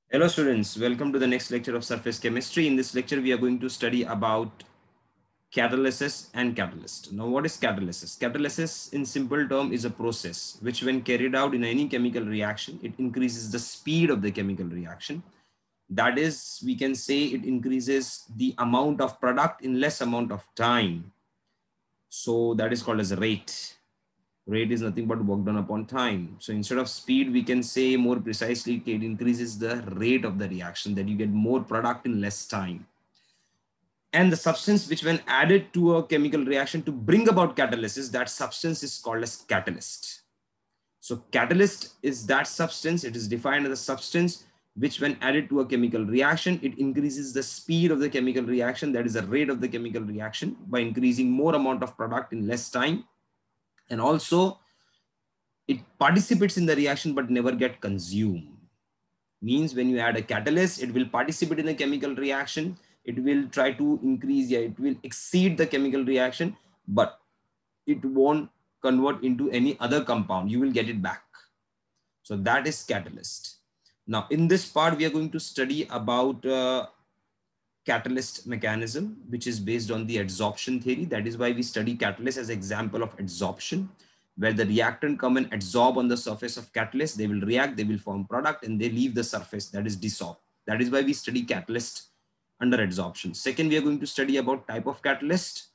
Hello students, welcome to the next lecture of surface chemistry. In this lecture, we are going to study about catalysis and catalyst. Now, what is catalysis? Catalysis in simple term is a process which when carried out in any chemical reaction, it increases the speed of the chemical reaction. That is, we can say it increases the amount of product in less amount of time. So that is called as rate. Rate is nothing but work done upon time. So instead of speed, we can say more precisely, it increases the rate of the reaction, that you get more product in less time. And the substance which when added to a chemical reaction to bring about catalysis, that substance is called as catalyst. So catalyst is that substance. It is defined as a substance which when added to a chemical reaction, it increases the speed of the chemical reaction, that is the rate of the chemical reaction, by increasing more amount of product in less time. And also it participates in the reaction but never get consumed. Means when you add a catalyst, it will participate in a chemical reaction. It will try to increase, it will exceed the chemical reaction, but it won't convert into any other compound. You will get it back. So that is catalyst. Now in this part, we are going to study about catalyst mechanism, which is based on the adsorption theory. That is why we study catalyst as an example of adsorption, where the reactant come and adsorb on the surface of catalyst. They will react, they will form product, and they leave the surface, that is dissolve. That is why we study catalyst under adsorption. Second, we are going to study about type of catalyst.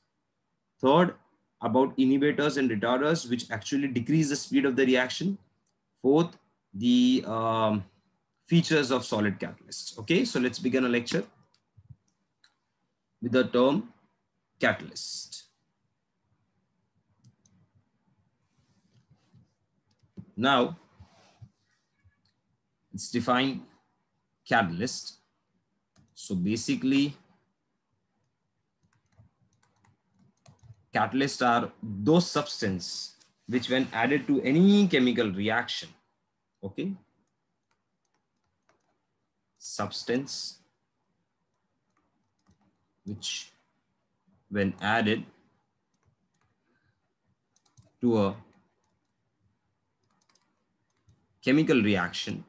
Third, about inhibitors and retarders, which actually decrease the speed of the reaction. Fourth, the features of solid catalysts. Okay, so let's begin a lecture with the term catalyst. Now, let's define catalyst. So basically, catalysts are those substances which when added to any chemical reaction, okay, substance which when added to a chemical reaction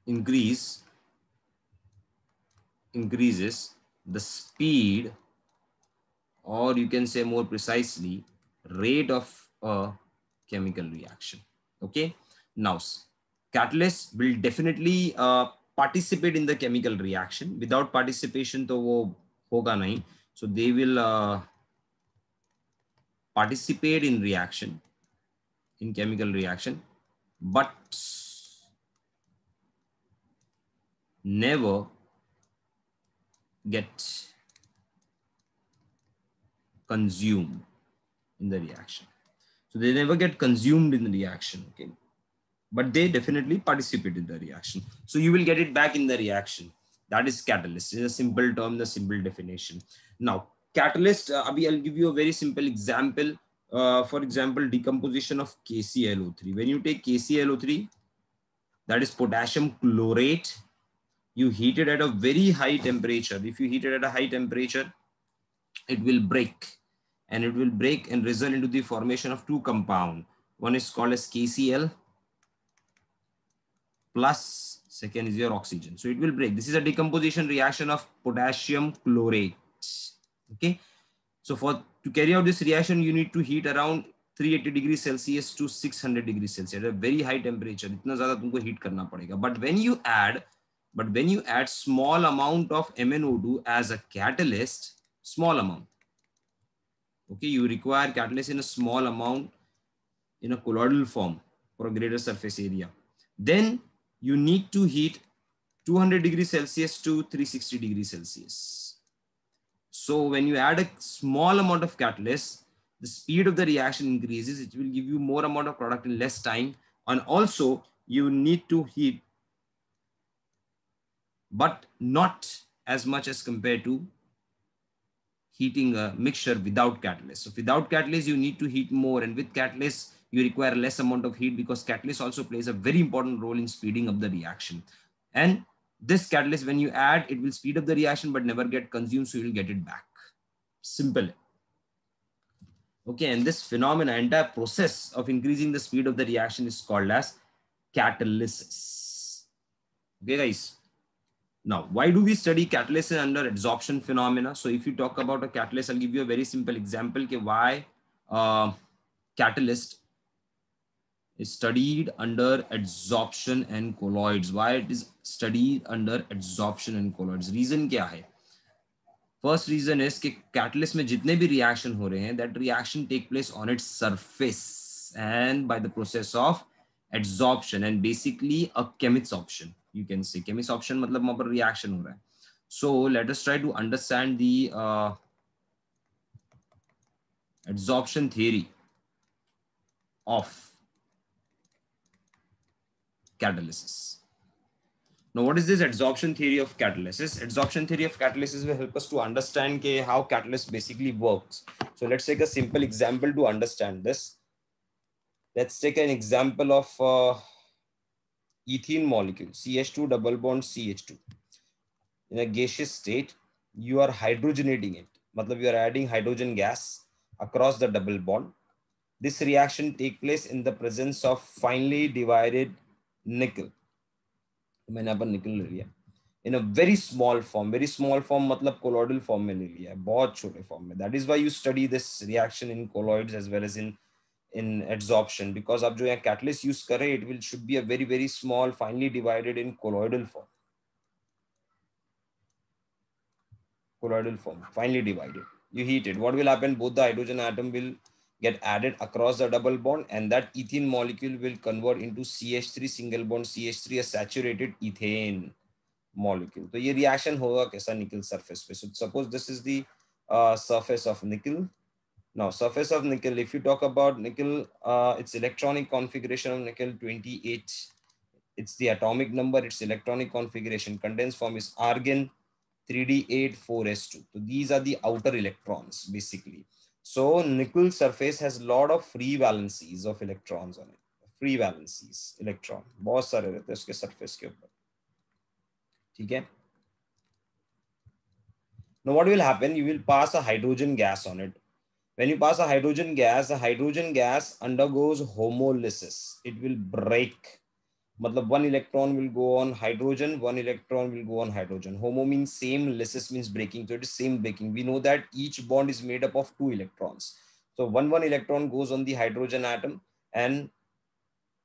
increases the speed, or you can say more precisely, rate of a chemical reaction. Okay. Now, catalyst will definitely participate in the chemical reaction. Without participation, to wo hoga nahi. So they will participate in reaction, in chemical reaction, but never get consumed in the reaction. So they never get consumed in the reaction. Okay. But they definitely participate in the reaction. So you will get it back in the reaction. That is catalyst. It's a simple term, the simple definition. Now, catalyst, Abhi, I'll give you a very simple example. For example, decomposition of KClO3. When you take KClO3, that is potassium chlorate, you heat it at a very high temperature. If you heat it at a high temperature, it will break, and it will break and result into the formation of two compounds. One is called as KCl plus, second is your oxygen. So it will break. This is a decomposition reaction of potassium chlorate. Okay. So to carry out this reaction, you need to heat around 380 degrees Celsius to 600 degrees Celsius at a very high temperature. इतना ज़्यादा तुमको heat करना पड़ेगा. But when you add small amount of MnO2 as a catalyst, small amount. Okay, you require catalyst in a small amount in a colloidal form for a greater surface area. Then you need to heat 200 degrees Celsius to 360 degrees Celsius. So when you add a small amount of catalyst, the speed of the reaction increases. It will give you more amount of product in less time. And also you need to heat, but not as much as compared to heating a mixture without catalyst. So without catalyst, you need to heat more, and with catalyst, you require less amount of heat, because catalyst also plays a very important role in speeding up the reaction. And this catalyst, when you add, it will speed up the reaction but never get consumed, so you will get it back. Simple. Okay, and this phenomena, entire process of increasing the speed of the reaction is called as catalysis. Okay, guys. Now, why do we study catalysis under adsorption phenomena? So if you talk about a catalyst, I'll give you a very simple example ke why catalyst is studied under adsorption and colloids. Why it is studied under adsorption and colloids? Reason क्या है? First reason is कि catalyst में जितने भी reaction हो रहे हैं, that reaction take place on its surface and by the process of adsorption and basically a chemisoption. You can say chemisoption मतलब वहाँ पर reaction हो रहा है. So let us try to understand the adsorption theory of catalysis. Now, what is this adsorption theory of catalysis? Adsorption theory of catalysis will help us to understand how catalyst basically works. So let's take a simple example to understand this. Let's take an example of ethene molecule, CH2 double bond CH2. In a gaseous state, you are hydrogenating it. Matlab you are adding hydrogen gas across the double bond. This reaction takes place in the presence of finely divided nickel. मैंने यहाँ पर निकल ले लिया in a very small form मतलब colloidal form में ले लिया है, बहुत छोटे form में. That is why you study this reaction in colloids as well as in adsorption, because आप जो यहाँ catalyst use कर रहे हैं, it should be a very small finely divided in colloidal form, finely divided. You heat it, what will happen? Both the hydrogen atom will get added across the double bond, and that ethene molecule will convert into CH3 single bond CH3, a saturated ethane molecule. तो ये reaction होगा कैसा nickel surface पे? So suppose this is the surface of nickel. Now surface of nickel, if you talk about nickel, its electronic configuration of nickel 28. It's the atomic number, its electronic configuration. Condensed form is argon 3d8 4s2. So these are the outer electrons basically. So nickel surface has a lot of free valencies of electrons on it. Free valencies electron बहुत सारे रहते हैं उसके surface के ऊपर. ठीक है. Now what will happen? You will pass a hydrogen gas on it. When you pass a hydrogen gas, the hydrogen gas undergoes homolysis. It will break. Matlab one electron will go on hydrogen, one electron will go on hydrogen. Homo means same, lysis means breaking. So it is same breaking. We know that each bond is made up of 2 electrons. So one electron goes on the hydrogen atom, and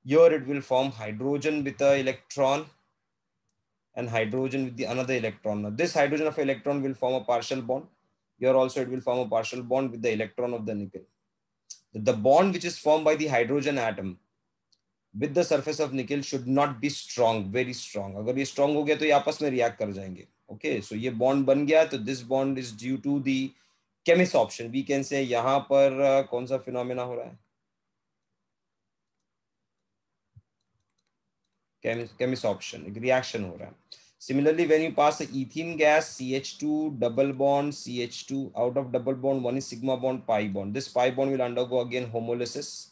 here it will form hydrogen with the electron and hydrogen with the another electron. Now this hydrogen of electron will form a partial bond. Here also it will form a partial bond with the electron of the nickel. The bond which is formed by the hydrogen atom with the surface of nickel should not be strong, very strong. अगर ये strong हो गया तो ये आपस में react कर जाएंगे. Okay, so ये bond बन गया तो this bond is due to the chemisoption. We can say यहाँ पर कौन सा phenomena हो रहा है? Chemisoption, एक reaction हो रहा है. Similarly, when you pass the ethene gas, CH2 double bond CH2, out of double bond one is sigma bond pi bond. This pi bond will undergo again homolysis.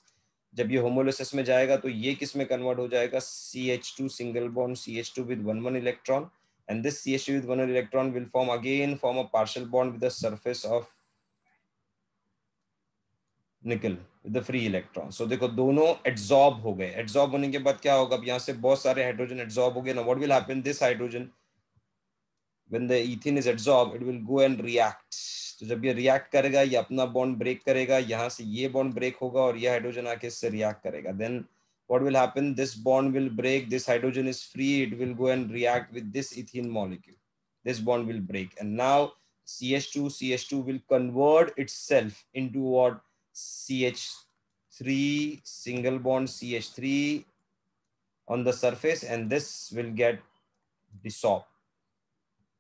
जब ये homolysis में जाएगा तो ये किस में convert हो जाएगा? CH2 single bond CH2 with one electron, and this CH2 with one electron will form a partial bond with the surface of निकल विद द फ्री इलेक्ट्रॉन. सो देखो दोनों एड्सॉर्ब हो गए. एड्सॉर्ब होने के बाद क्या होगा? अब यहाँ से बहुत सारे हाइड्रोजन एड्सॉर्ब हो गए. ना what will happen? This hydrogen when the ethane is adsorb it will go and react. तो जब ये रिएक्ट करेगा ये अपना बॉन्ड ब्रेक करेगा, यहाँ से ये बॉन्ड ब्रेक होगा और ये हाइड्रोजन आके इससे रिएक्ट करेगा. Then what will happen? This bond will break, this hydrogen is free, it will go and react with this ethene molecule. This bond will break, and now CH2 will convert itself into what? CH3 single bond CH3 on the surface, and this will get dissolved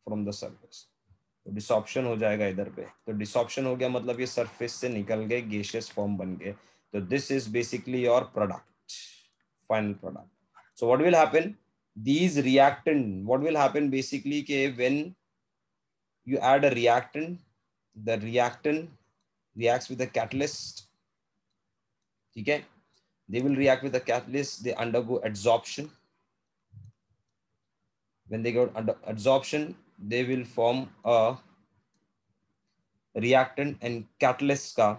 from the surface. तो डिसॉप्शन हो जाएगा इधर पे. तो डिसॉप्शन हो गया मतलब ये सरफेस से निकल गए, गेशियस फॉर्म बन गए. तो this is basically your product, final product. So what will happen? These reactant, what will happen basically when you add a reactant, the reactant reacts with the catalyst. Okay, they will react with the catalyst, they undergo adsorption. When they go under adsorption, they will form a reactant, and catalyst का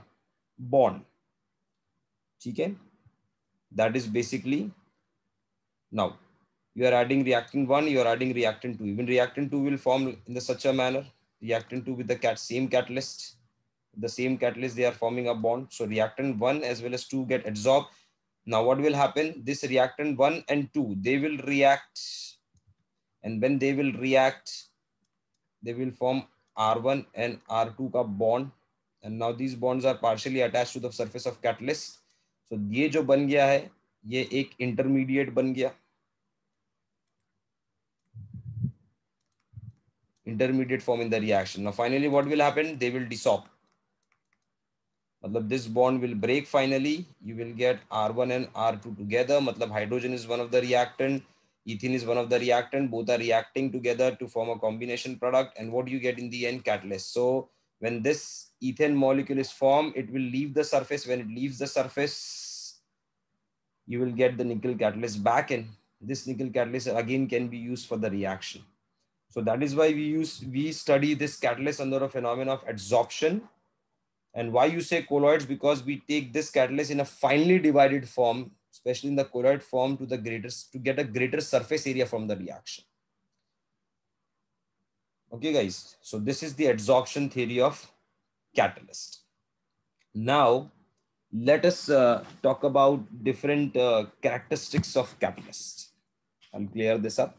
bond. ठीक है, that is basically, now you are adding reactant 1, you are adding reactant 2. Even reactant 2 will form in the such a manner. Reactant 2 with the same catalyst, they are forming a bond. So reactant 1 as well as 2 get adsorbed. Now what will happen? This reactant 1 and 2, they will react, and when they will react, they will form R1 and R2 का bond, and now these bonds are partially attached to the surface of catalyst. So ये जो बन गया है, ये एक intermediate बन गया, intermediate form in the reaction. Now finally what will happen? They will desorb. मतलब this bond will break finally. You will get R1 and R2 together. मतलब hydrogen is one of the reactant, ethene is one of the reactant. Both are reacting together to form a combination product. And what do you get in the end? Catalyst. So when this ethane molecule is formed, it will leave the surface. When it leaves the surface, you will get the nickel catalyst back, and this nickel catalyst again can be used for the reaction. So that is why we study this catalyst under a phenomenon of adsorption. And why you say colloids? Because we take this catalyst in a finely divided form, especially in the colloid form, to get a greater surface area from the reaction. Okay, guys. So this is the adsorption theory of catalyst. Now, let us talk about different characteristics of catalyst. I'll clear this up.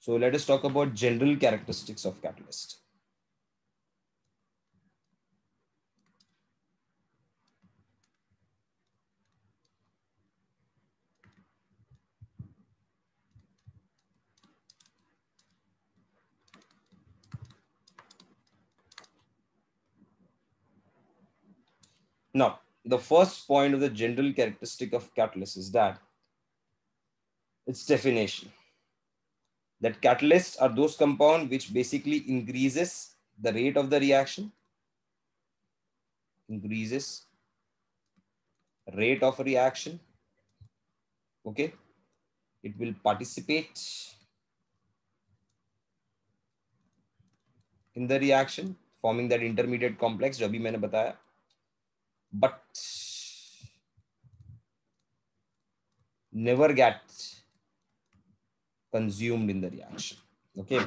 So let us talk about general characteristics of catalyst. Now, the first point of the general characteristic of catalyst is that its definition. That catalysts are those compounds which basically increases the rate of the reaction, increases rate of reaction. Okay, it will participate in the reaction, forming that intermediate complex जो अभी मैंने बताया, but never get consumed in the reaction. Okay,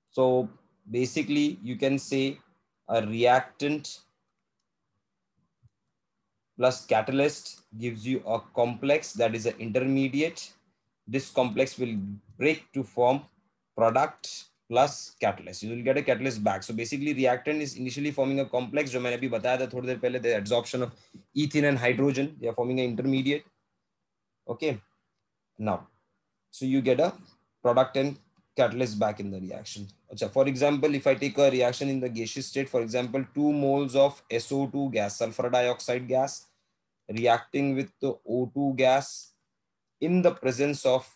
so basically you can say a reactant plus catalyst gives you a complex that is an intermediate. This complex will break to form product plus catalyst. You will get a catalyst back. So basically reactant is initially forming a complex, जो मैंने अभी बताया था थोड़ी देर पहले, the adsorption of ethene and hydrogen, they are forming an intermediate. Okay, now so you get a product and catalyst back in the reaction. For example, if I take a reaction in the gaseous state, for example, 2 moles of SO2 gas, sulfur dioxide gas, reacting with the O2 gas in the presence of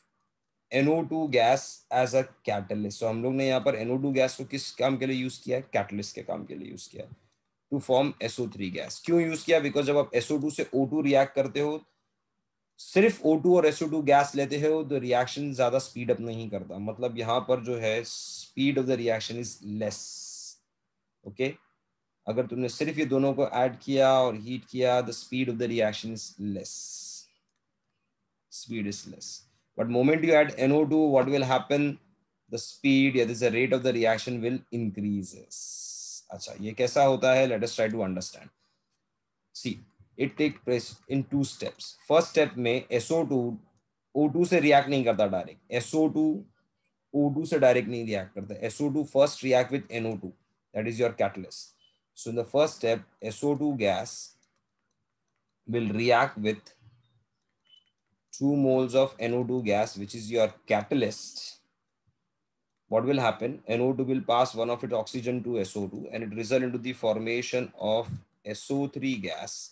NO2 gas as a catalyst. So हम लोग ने यहाँ पर NO2 gas को किस काम के लिए यूज किया है? कैटलिस्ट के काम के लिए यूज किया, टू फॉर्म SO3 गैस. क्यों यूज किया? बिकॉज जब आप SO2 से O2 रिएक्ट करते हो, सिर्फ O2 और SO2 गैस लेते हो तो रिएक्शन ज्यादा स्पीड अप नहीं करता. मतलब यहाँ पर जो है speed of the reaction is less. Okay, अगर तुमने सिर्फ ये दोनों को ऐड किया और हीट किया, the speed of the reaction is less. Speed is less. But moment you add NO2, what will happen? The speed, yeah, this is the rate of the reaction will increases. अच्छा, ये कैसा होता है? Let us try to understand. See, it take place in 2 steps. First step में SO2 O2 से react नहीं करता direct. SO2 O2 से डायरेक्ट नहीं react करता. SO2 first react with NO2. That is your catalyst. So in the first step, SO2 gas will react with 2 moles of NO2 gas, which is your catalyst. What will happen? NO2 will pass one of its oxygen to SO2 and it result into the formation of SO3 gas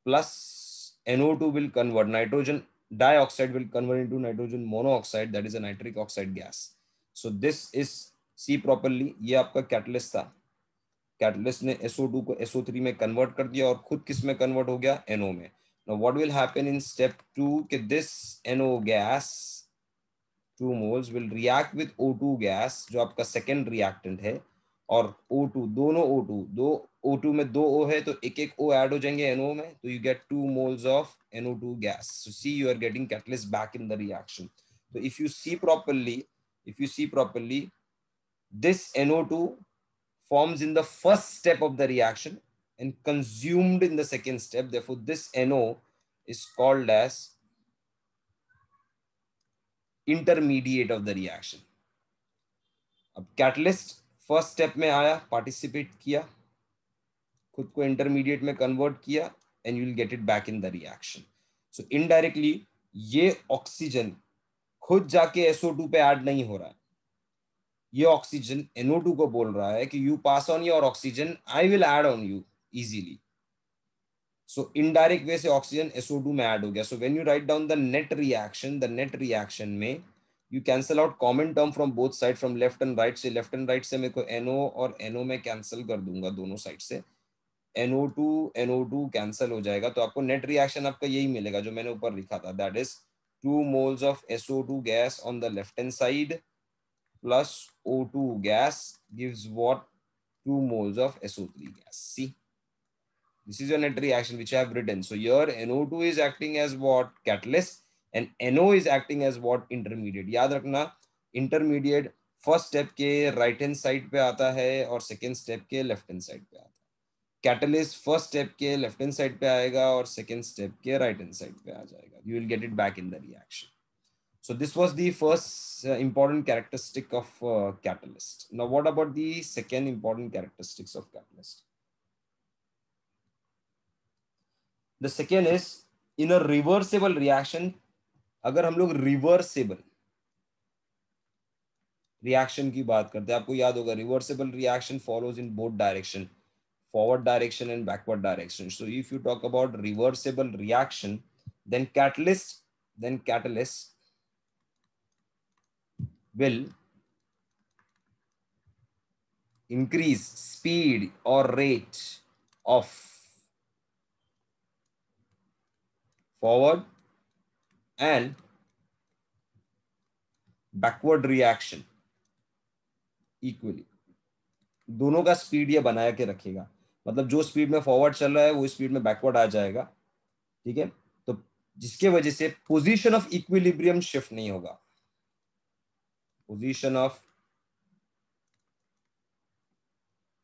plus NO2 will convert, nitrogen dioxide will convert into nitrogen monoxide, that is a nitric oxide gas. So this is, see properly, ये आपका catalyst था. Catalyst ने SO2 को SO3 में convert कर दिया और खुद किस में convert हो गया? NO में. Now what will happen in step 2? कि this NO gas 2 moles will react with O2 gas, जो आपका second reactant है, और O2 दोनों O2 दो O2 में दो O है तो एक एक O ऐड हो जाएंगे NO में, तो you get 2 moles of NO2 gas. So see, you are getting catalyst back in the reaction. So if you see properly, this NO2 forms in the first step of the reaction and consumed in the second step. Therefore, this NO is called as intermediate of the reaction. अब catalyst first step में आया, participate किया, खुद को intermediate में convert किया, and you will get it back in the reaction. So indirectly ये oxygen खुद जाके SO2 पे ऐड नहीं हो रहा है, ये ऑक्सीजन NO2 को बोल रहा है कि you pass on your oxygen, I will add on you easily. So indirect way से ऑक्सीजन SO2 में ऐड हो गया. So when you write down the net reaction में you cancel out common term from both side, from left and right. से left and right से मेरे को NO और NO में cancel कर दूंगा दोनों साइड से, NO2 cancel हो जाएगा, तो आपको नेट रिएक्शन आपका यही मिलेगा जो मैंने ऊपर लिखा था, that is 2 moles of SO2 gas on the left hand side plus O2 gas gives what? 2 moles of SO3 gas. See, this is your net reaction which I have written. So here NO2 is acting as what? Catalyst, and NO is acting as what? Intermediate. याद रखना, intermediate first step के right hand side पे आता है और second step के left hand side पे आता है. कैटलिस्ट फर्स्ट स्टेप के लेफ्ट हैंड साइड पे आएगा और सेकेंड स्टेप के राइट हैंड साइड पे आ जाएगा. You will get it back in the reaction. So this was the first important characteristic of catalyst. Now what about the second important characteristics of catalyst? The second is in a reversible reaction. अगर हम लोग reversible reaction की बात करते हैं, आपको याद होगा reversible reaction follows in both direction, forward direction and backward direction. So if you talk about reversible reaction, then catalyst will increase speed or rate of forward and backward reaction equally. दोनों का speed ये बनाया के रखेगा, मतलब जो speed में forward चल रहा है वो स्पीड में बैकवर्ड आ जाएगा. ठीक है, तो जिसके वजह से पोजीशन ऑफ इक्विलिब्रियम शिफ्ट नहीं होगा. Position of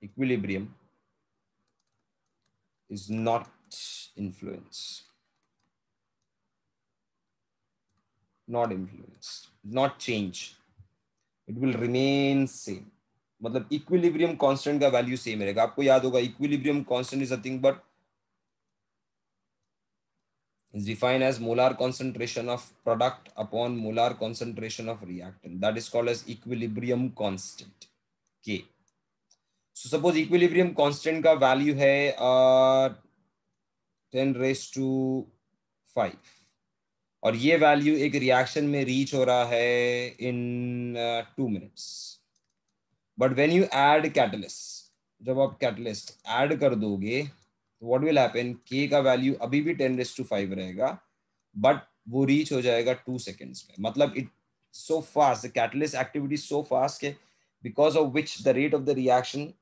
equilibrium is not influenced, not change. It will remain same. मतलब इक्विलिब्रियम कांस्टेंट का वैल्यू सेम रहेगा. आपको याद होगा equilibrium constant is nothing but is defined as molar concentration of product upon molar concentration of reactant. That is called as equilibrium constant, K. So suppose equilibrium constant का value है 10⁵ और ये value एक reaction में reach हो रहा है इन 2 minutes. But when you add catalyst, जब आप कैटलिस्ट ऐड कर दोगे तो व्हाट विल हैपन, K का वैल्यू अभी भी 10⁵ रहेगा बट वो रीच हो जाएगा 2 seconds में. मतलब it so fast, the catalyst activity so fast के because of which the rate of the reaction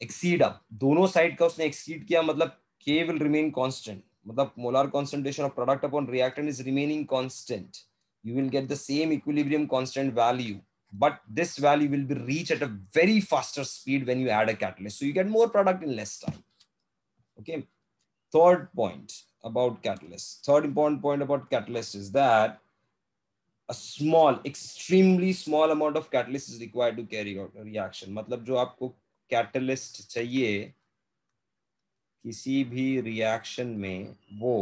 exceed up, दोनों साइड का उसने एक्सीड किया, मतलब K विल रिमेन कांस्टेंट, मतलब molar concentration of product upon reactant is remaining constant. You will get the same equilibrium constant value, but this value will be reached at a very faster speed when you add a catalyst. So you get more product in less time. Okay. Third point about catalyst. Third important point about catalyst is that a small, extremely small amount of catalyst is required to carry out a reaction. मतलब जो आपको catalyst चाहिए किसी भी reaction में वो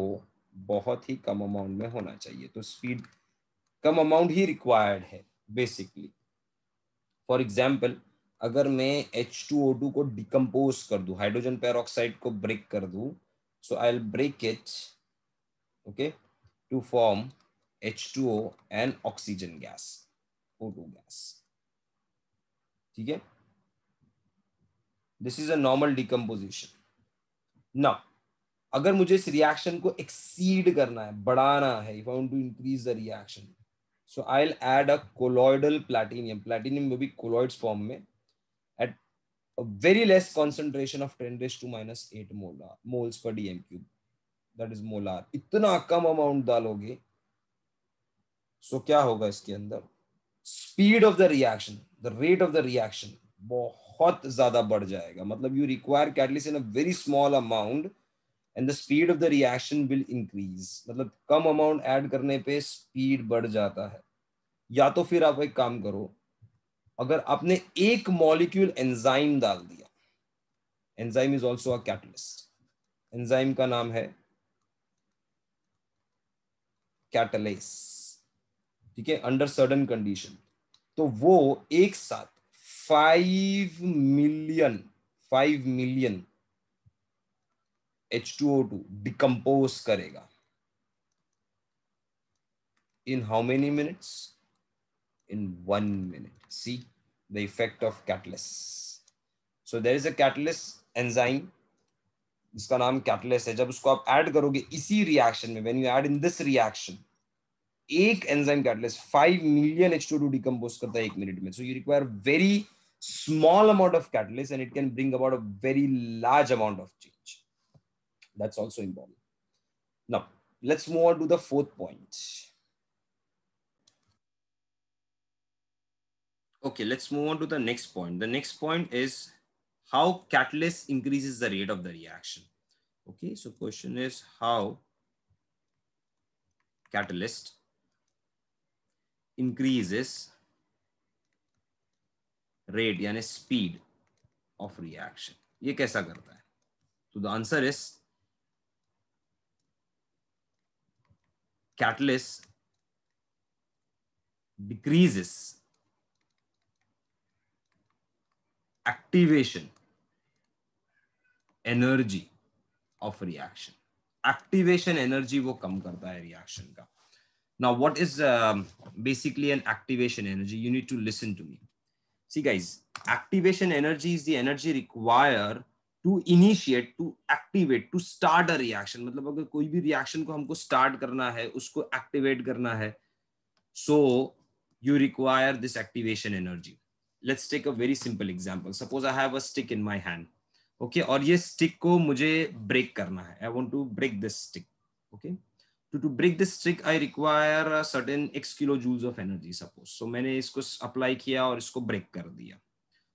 बहुत ही कम amount में होना चाहिए. तो स्पीड कम अमाउंट ही रिक्वायर्ड है बेसिकली. फॉर एग्जाम्पल अगर मैं H2O2 को डिकम्पोज कर दूं, हाइड्रोजन पेरोक्साइड को ब्रेक कर दूं, so I will break it okay to form H2O and oxygen gas, O2 gas. ठीक है, this is a normal decomposition. ना अगर मुझे इस रिएक्शन को एक्सीड करना है, बढ़ाना है, if I want to increase the reaction, so I will add a colloidal platinum. Platinum में भी कोलॉइड्स फॉर्म में at a very less concentration of 10 raised to minus 8 moles per dm cube, that is molar. इतना कम amount डालोगे सो क्या होगा इसके अंदर, speed of the reaction, the rate of the reaction बहुत ज्यादा बढ़ जाएगा. मतलब you require catalyst in a very small amount and the speed of the reaction will increase. मतलब कम अमाउंट ऐड करने पे स्पीड बढ़ जाता है. या तो फिर आप एक काम करो, अगर आपने एक मॉलिक्यूल एंजाइम डाल दिया, enzyme is also a catalyst, enzyme का नाम है कैटलेस, ठीक है, अंडर सर्टेन कंडीशन, तो वो एक साथ 5 मिलियन H2O2 डिकम्पोज करेगा. In how many minutes? In 1 minute. See the effect of catalyst. So there is a catalyst enzyme, जिसका नाम कैटलिस्ट है. जब उसको आप ऐड करोगे इसी रिएक्शन में, when you add in this reaction, एक enzyme catalyst 5 million H2O2 decompose करता है 1 मिनट में. So you require very small amount of catalyst and it can bring about a very large amount of change. That's also important. Now, let's move on to the fourth point. Okay, let's move on to the next point. The next point is how catalyst increases the rate of the reaction. Okay, so question is how catalyst increases rate यानी speed of reaction. ये कैसा करता है? So the answer is catalyst decreases activation energy of reaction. Activation energy वो कम करता है reaction का. Now, what is basically an activation energy? You need to listen to me. See guys, activation energy is the energy required to initiate, to activate, to start a reaction. मतलब अगर कोई भी reaction को हमको start करना है, उसको activate करना है, so you require this activation energy. Let's take a very simple example. Suppose I have a stick in my hand. Okay, और ये stick को मुझे break करना है. I want to break this stick. Okay. To break this stick, I require a certain x kilojoules of energy, suppose. So मैंने इसको apply किया और इसको break कर दिया.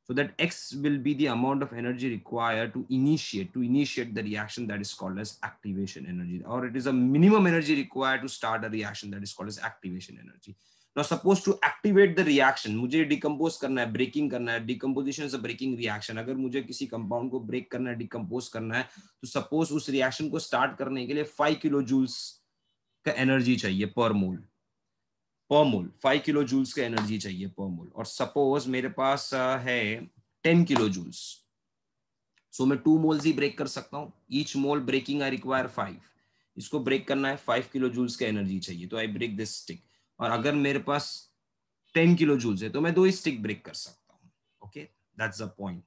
So that x will be the amount of energy required to initiate the reaction, that is called as activation energy, or it is a minimum energy required to start a reaction, that is called as activation energy. Now suppose to activate the reaction, मुझे decompose करना है, breaking करना है. Decomposition is a breaking reaction. अगर मुझे किसी compound को break करना है, decompose करना है, तो suppose उस reaction को start करने के लिए 5 kilojoules का एनर्जी चाहिए पर मोल. 5 किलो जूल्स का एनर्जी चाहिए पर मोल. और सपोज मेरे पास है 10 किलो जूल्स, सो मैं 2 मोल्स ही ब्रेक कर सकता हूं. Each mole breaking I require 5. इसको ब्रेक करना है, 5 किलो जूल्स का एनर्जी चाहिए, तो आई ब्रेक दिस स्टिक. और अगर मेरे पास 10 किलो जूल्स है तो मैं 2 ही स्टिक ब्रेक कर सकता हूं. Okay, that's the point.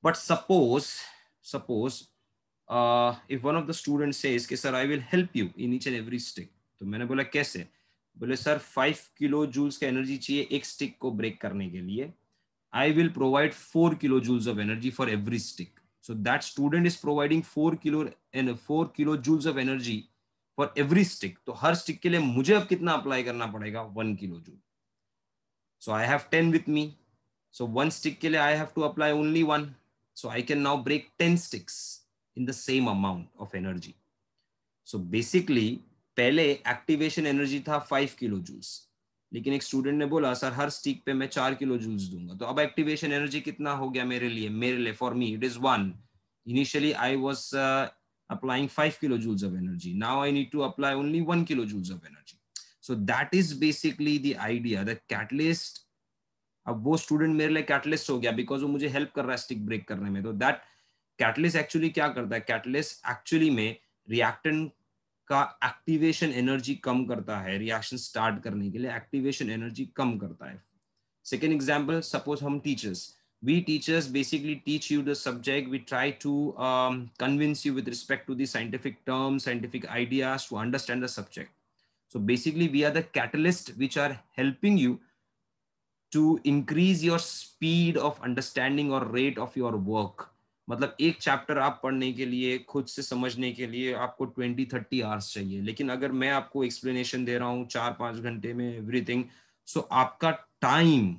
But suppose if one of the students says कि sir I will help you in each and every stick, तो मैंने बोला कैसे? बोले सर 5 किलो जूल्स का एनर्जी चाहिए एक स्टिक को ब्रेक करने के लिए. I will provide 4 kilo joules of energy for every stick. So that student is providing 4 kilo joules of energy for every stick. तो हर स्टिक के लिए मुझे अब कितना अप्लाई करना पड़ेगा? 1 kilo joule. So I have 10 with me, so 1 stick के लिए I have to apply only 1. So I can now break 10 sticks in the same amount of energy. So basically पहले एक्टिवेशन एनर्जी था 5 kilo joules, लेकिन एक student ने बोला sir हर stick पे मैं 4 किलो जूल्स दूंगा, तो अब एक्टिवेशन एनर्जी कितना हो गया मेरे लिए for me it is 1. Initially I was applying 5 kilojoules of energy. Now I need to apply only 1 kilojoules of energy. So that is basically the idea. The catalyst, अब वो स्टूडेंट मेरे लिए catalyst हो गया बिकॉज वो मुझे help कर रहा है स्टिक ब्रेक करने में. तो दैट कैटलिस्ट एक्चुअली क्या करता है? कैटलिस्ट एक्चुअली में रिएक्टेंट का एक्टिवेशन एनर्जी कम करता है. रिएक्शन स्टार्ट करने के लिए एक्टिवेशन एनर्जी कम करता है. सेकेंड एग्जाम्पल, सपोज हम teachers, we teachers basically teach you the subject. We try to convince you with respect to the scientific terms, scientific ideas to understand the subject. So basically we are the catalyst which are helping you to increase your speed of understanding or rate of your work. मतलब एक chapter आप पढ़ने के लिए, खुद से समझने के लिए आपको 20-30 आवर्स चाहिए, लेकिन अगर मैं आपको एक्सप्लेनेशन दे रहा हूँ 4-5 घंटे में एवरीथिंग, सो आपका टाइम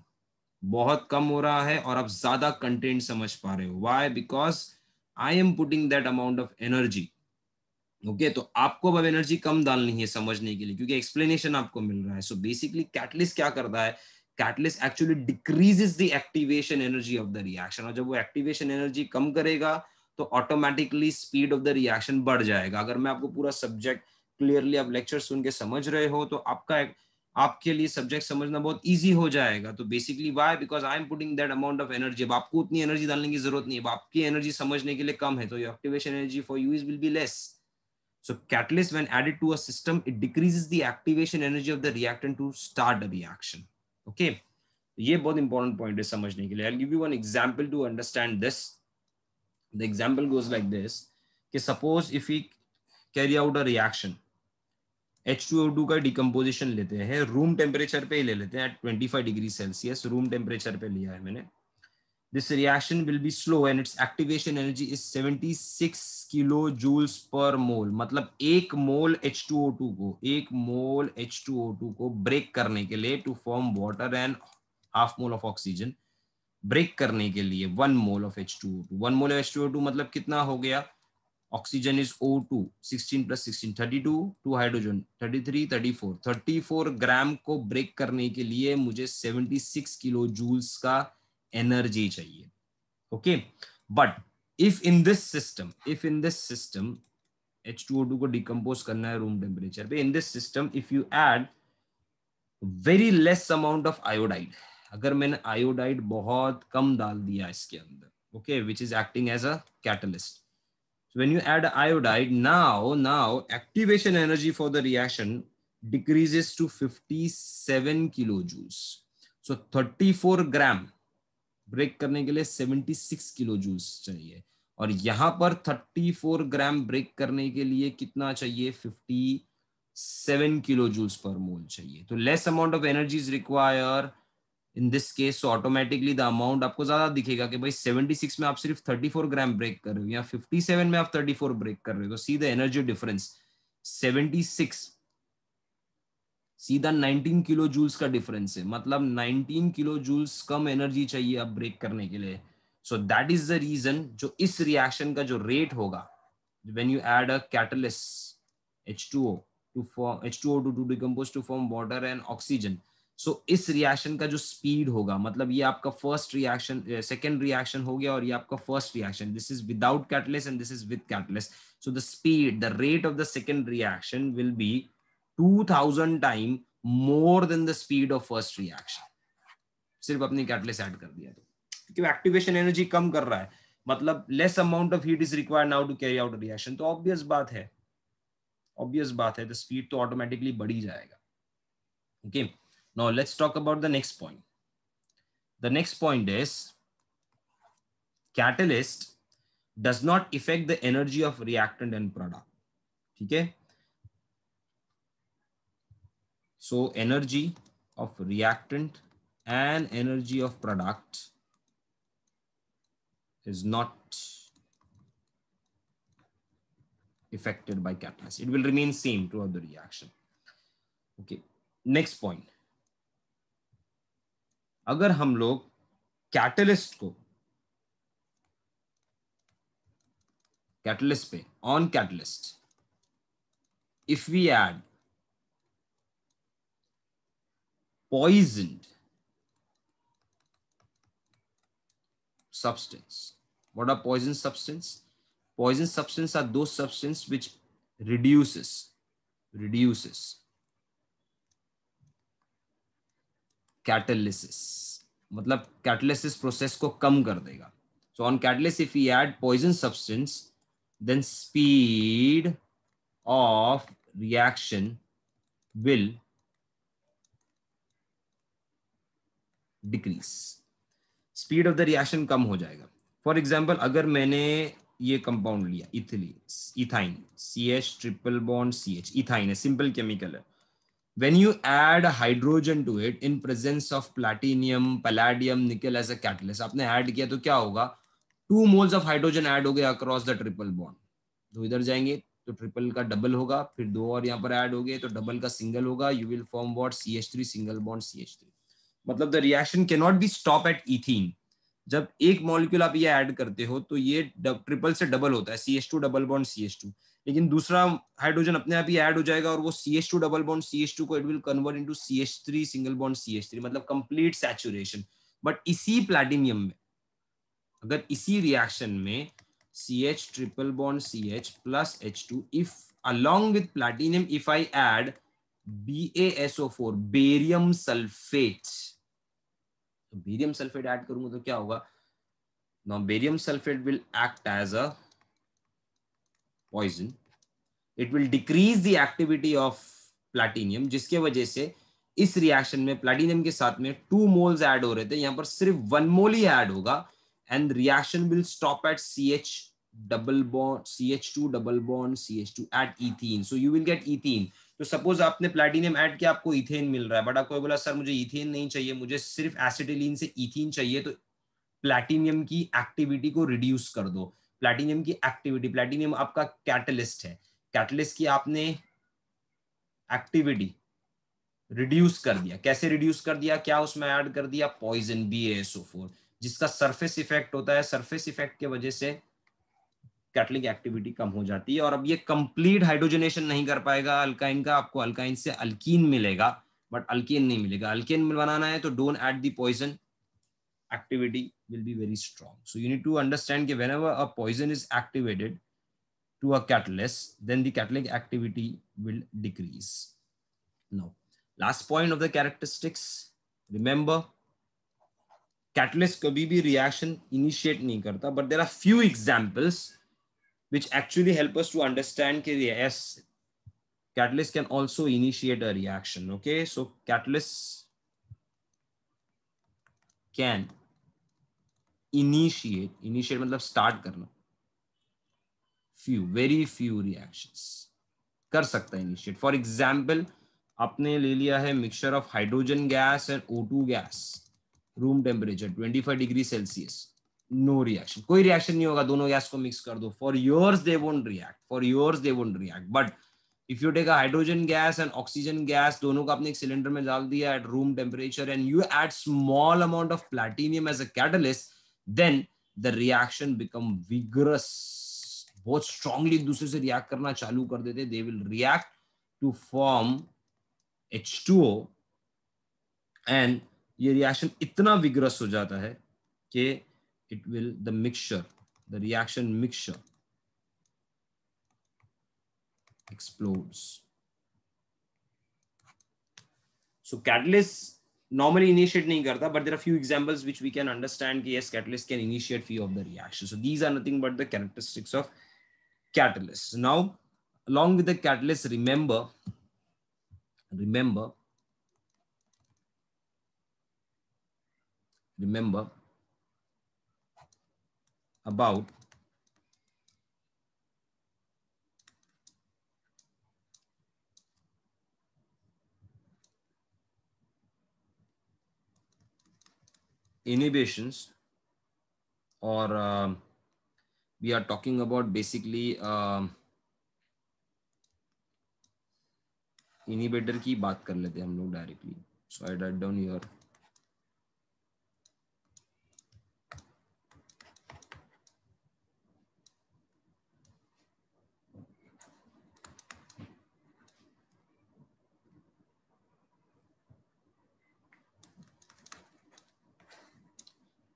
बहुत कम हो रहा है और आप ज्यादा कंटेंट समझ पा रहे हो. Why? Because I am putting that amount of energy. Okay, तो आपको अब एनर्जी कम डालनी है समझने के लिए, क्योंकि एक्सप्लेनेशन आपको मिल रहा है. सो बेसिकली कैटलिस्ट क्या करता है? Catalyst actually decreases the activation energy of the reaction, और जब वो एक्टिवेशन एनर्जी कम करेगा तो automatically speed of the reaction बढ़ जाएगा. अगर मैं आपको पूरा सब्जेक्ट क्लियरली आप लेक्चर सुन के समझ रहे हो तो आपके लिए सब्जेक्ट समझना बहुत इजी हो जाएगा. तो basically why? Because I am putting that amount of energy. अब आपको उतनी एनर्जी डालने की जरूरत नहीं है, आपकी एनर्जी समझने के लिए कम है, तो your activation energy for you will be less. So catalyst, when added to a system, it decreases the activation energy of the reactant to start a reaction. Okay, ये बहुत important point है समझने के लिए. I'll give you one example to understand this. The example goes like this: कि suppose if we carry out a reaction, H2O2 का decomposition लेते हैं, room temperature पे ही ले लेते हैं, at 25 degree Celsius room temperature पे लिया है मैंने. This reaction will be slow and its activation energy is 76 kilojoules per mole. मतलब एक मोल H2O2 को ब्रेक करने के लिए, to form water and half mole of oxygen, break करने के लिए 1 mole of H2O2. 1 mole of H2O2 मतलब कितना हो गया? Oxygen is O2, 16 plus 16, 32, 2 hydrogen 33, 34. 34 ग्राम को ब्रेक करने के लिए मुझे 76 किलो जूल्स का एनर्जी चाहिए. Okay, but if in this system H2O2 को डिकम्पोज करना है रूम टेम्परेचर पे, in this system if you add very less amount of iodide, अगर मैंने आयोडाइड बहुत कम डाल दिया इसके अंदर, okay, which is acting as a catalyst. So when you add iodide, now activation energy for the reaction decreases to 57 kilojoules. So 34 gram break करने के लिए 76 किलो जूल्स चाहिए, और यहां पर 34 ग्राम ब्रेक करने के लिए कितना चाहिए? 57 किलो जूल्स पर मोल चाहिए. तो less amount of energy is require in this case, so automatically the amount आपको ज्यादा दिखेगा कि भाई 76 में आप सिर्फ 34 ग्राम ब्रेक कर रहे हो, या 57 में आप 34 ब्रेक कर रहे हो. तो सी द एनर्जी डिफरेंस, 76 सीधा 19 किलो जूल्स का डिफरेंस है, मतलब 19 किलो जूल्स कम एनर्जी चाहिए अब ब्रेक करने के लिए. So that is the reason जो इस रिएक्शन का जो रेट होगा when you add a catalyst H2O to form H2O2 to decompose to form water and oxygen. सो इस रिएक्शन का जो स्पीड होगा, मतलब ये आपका फर्स्ट रिएक्शन, सेकेंड रिएक्शन हो गया, और ये आपका first reaction, this is without catalyst and this is with catalyst. So the speed, the rate of the second reaction will be 2000 time more than the speed of first reaction. सिर्फ अपनी catalyst add कर दिया तो, क्योंकि activation energy कम कर रहा है, मतलब less amount of heat is required now to carry out reaction. तो ऑब्वियस बात है, द स्पीड तो ऑटोमेटिकली बढ़ ही जाएगा. Okay, now let's talk about the next point. The next point is catalyst does not effect the energy of reactant and product. ठीक है, so energy of reactant and energy of product is not affected by catalyst. It will remain same throughout the reaction. Okay, next point. अगर हम लोग catalyst को catalyst पे on catalyst if we add poisoned substance. What are poison substance? Poison substance are those substance which reduces catalysis, मतलब catalysis process को कम कर देगा. So on catalyst if we add poison substance, then speed of reaction will decrease. Speed of the reaction कम हो जाएगा. For example, अगर मैंने ये कंपाउंड लिया ethyne, CH triple bond CH, ethyne है, सिंपल केमिकल है. when you add hydrogen to it in presence of platinum, palladium, nickel as a catalyst, आपने ऐड किया तो क्या होगा, 2 moles of hydrogen ऐड हो गया across the triple bond. तो इधर जाएंगे तो ट्रिपल का डबल होगा, फिर 2 और यहाँ पर ऐड हो गए तो डबल का सिंगल होगा, you will form what, CH3 single bond CH3. मतलब the reaction cannot be stop at ethene. जब एक मॉलिक्यूल आप ये ऐड करते हो तो ये ट्रिपल से डबल होता है, CH2 डबल बॉन्ड CH2, लेकिन दूसरा हाइड्रोजन अपने आप ही ऐड हो जाएगा और वो CH2 डबल बॉन्ड CH2 को it will convert into CH3 single bond CH3, मतलब कंप्लीट सैचुरेशन. बट इसी प्लैटिनियम में, अगर इसी रिएक्शन में CH triple bond CH plus H2, if along with platinum if I add BaSO4 barium sulphate, तो barium sulphate add करूंगा तो क्या होगा, now barium sulfate will act as a poison. It will decrease the activity of platinum, जिसके वजह से इस reaction में प्लैटिनियम के साथ में 2 मोल्स ऐड हो रहे थे, यहां पर सिर्फ 1 मोल ही ऐड होगा and reaction will stop at CH double bond CH2 double bond CH2 at ethene. So you will get ethene. तो सपोज आपने प्लैटिनियम ऐड किया, आपको इथेन मिल रहा है, बट आपको बोला सर मुझे इथेन नहीं चाहिए, मुझे सिर्फ एसिटिलीन से इथीन चाहिए, तो प्लैटिनियम की एक्टिविटी को रिड्यूस कर दो. प्लैटिनियम की एक्टिविटी, प्लैटिनियम आपका कैटलिस्ट है, कैटलिस्ट की आपने एक्टिविटी रिड्यूस कर दिया. कैसे रिड्यूस कर दिया, क्या उसमें ऐड कर दिया, पॉइजन BaSO4, जिसका सरफेस इफेक्ट होता है. सरफेस इफेक्ट के वजह से कैटलिक एक्टिविटी कम हो जाती है और अब ये कंप्लीट हाइड्रोजनेशन नहीं कर पाएगा अल्काइन का, आपको अल्काइन से अल्कीन मिलेगा बट अल्केन नहीं मिलेगा. अल्केन बनाना है तो don't add the poison, activity will be very strong. So you need to understand that whenever a poison is activated to a catalyst, then the catalytic activity will decrease. Now, last point of the characteristics, remember, catalyst kabhi bhi reaction initiate nahi karta, but there are few examples which actually help us to understand that yes, catalyst can also initiate a reaction. Okay, so catalyst can initiate मतलब start करना, very few reactions कर सकता है initiate. For example, आपने ले लिया है mixture of hydrogen gas and O2 gas, room temperature 25 degree Celsius, no reaction, कोई reaction नहीं होगा. दोनों गैस को मिक्स कर दो, for years they won't react. But if you take a hydrogen gas and oxygen gas, दोनों को आपने एक सिलेंडर में डाल दिया at room temperature and you add small amount of platinum as a catalyst, then the reaction become vigorous, बहुत strongly एक दूसरे से रिएक्ट करना चालू कर देते. They will react to form H2O and ये रिएक्शन इतना विगरस हो जाता है कि it will the reaction mixture explodes. So catalyst normally initiate nahi karta, but there are few examples which we can understand that yes, catalyst can initiate few of the reactions. So these are nothing but the characteristics of catalyst. Now, along with the catalyst, remember about inhibitions, or we are talking about basically inhibitor की बात कर लेते हैं हम लोग directly. So I write down here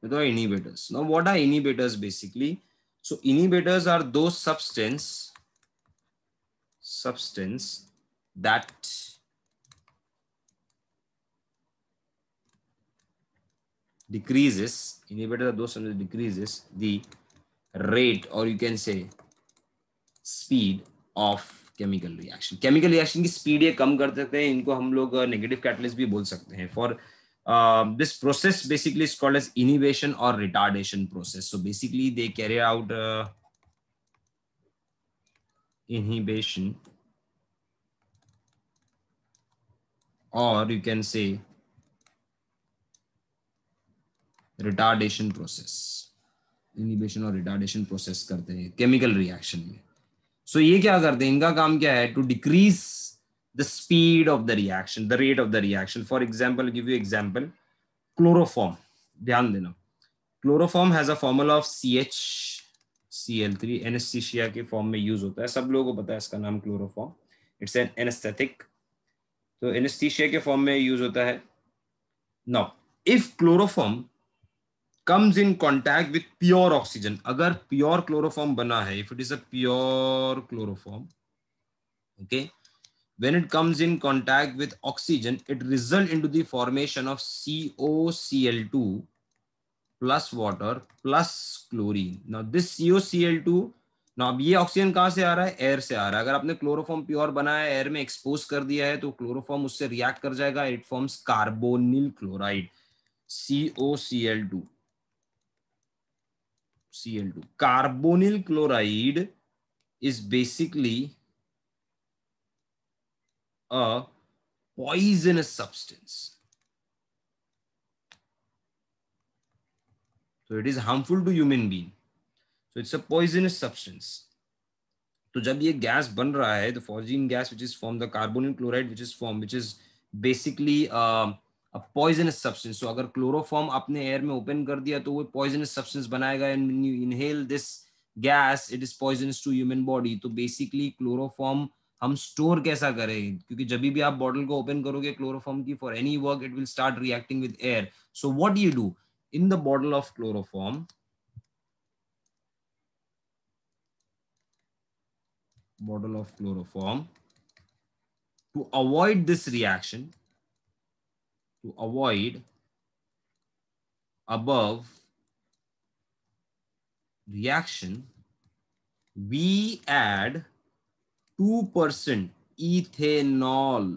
with our inhibitors. Now, what are inhibitors basically? So inhibitors are those substance that decreases the rate, or you can say speed of chemical reaction. Chemical reaction की speed ये कम कर सकते हैं, इनको हम लोग negative catalyst भी बोल सकते हैं. For this process basically is called as inhibition or retardation process. So basically they carry out inhibition or you can say retardation process. Inhibition और रिटार्डेशन प्रोसेस करते हैं केमिकल रिएक्शन में. सो ये क्या करते हैं, इनका काम क्या है, to decrease the speed of the reaction, the rate of the reaction. For example, give you example, chloroform. ध्यान देना, chloroform has a formula of CH Cl3, anaesthesia के फॉर्म में यूज होता है, सब लोगों को पता है इसका नाम क्लोरोफॉर्म. इट्स एन एनेस्थेटिक, तो एनेस्थीसिया के फॉर्म में यूज होता है. Now if chloroform comes in contact with pure oxygen, अगर pure chloroform बना है, if it is a pure chloroform, okay, when it comes in contact with oxygen, it result into the formation of COCl2 plus water plus chlorine. Now this COCl2, now अब ये oxygen कहाँ से आ रहा है, air से आ रहा है. अगर आपने क्लोरोफॉर्म प्योर बनाया है, एयर में एक्सपोज कर दिया है, तो क्लोरोफॉर्म उससे रिएक्ट कर जाएगा, it forms carbonyl chloride, COCl2. Cl2. Carbonyl chloride is basically a poisonous substance. So it is harmful to human being. So it's a poisonous substance. तो जब ये गैस बन रहा है, the phosgene gas which is formed, the carbonyl chloride which is formed, which is basically a poisonous substance. So अगर chloroform आपने air में open कर दिया तो वो poisonous substance बनाएगा, and when you inhale this gas, it is poisonous to human body. तो basically chloroform हम स्टोर कैसा करें, क्योंकि जब भी आप बॉटल को ओपन करोगे क्लोरोफॉर्म की, for any work it will start reacting with air. So what you do in the bottle of chloroform, bottle of chloroform, to avoid this reaction, to avoid above reaction, we add 2% ethanol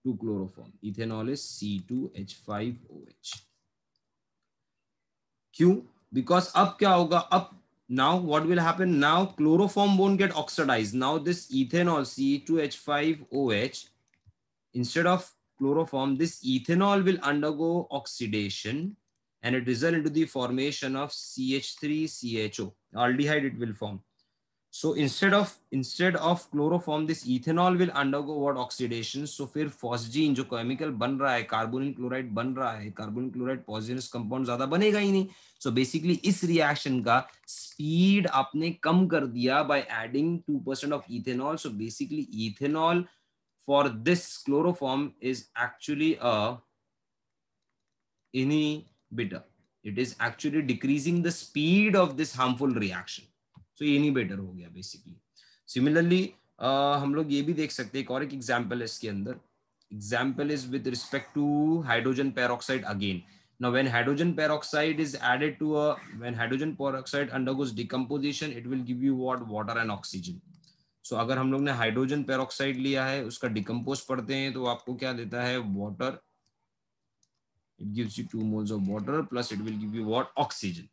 to chloroform. Ethanol is C2H5OH. क्यों? Because अब क्या होगा, अब now what will happen, now chloroform won't get oxidized. Now this ethanol C2H5OH, instead of chloroform, this ethanol will undergo oxidation and it result into the formation of CH3CHO, aldehyde it will form. So instead of chloroform, this ethanol will undergo what, oxidation. So फिर phosgene जो chemical बन रहा है, carbonyl chloride बन रहा है, carbonyl chloride poisonous compound ज्यादा बनेगा ही नहीं. सो बेसिकली इस रिएक्शन का स्पीड आपने कम कर दिया by adding 2% of ethanol. So basically ethanol for this chloroform is actually a inhibitor. It is actually decreasing the speed of this harmful reaction. So ये inhibitor हो गया basically. Similarly हम लोग ये भी देख सकते हैं, एक और एक example है इसके अंदर. Example is with respect to hydrogen peroxide again. Now when hydrogen peroxide is added to when hydrogen peroxide undergoes decomposition, it will give you what, water and oxygen. सो अगर हम लोग ने हाइड्रोजन पेरोक्साइड लिया है, उसका डिकम्पोज पढ़ते हैं, तो आपको क्या देता है, water. It gives you 2 moles of water plus it will give you what, oxygen.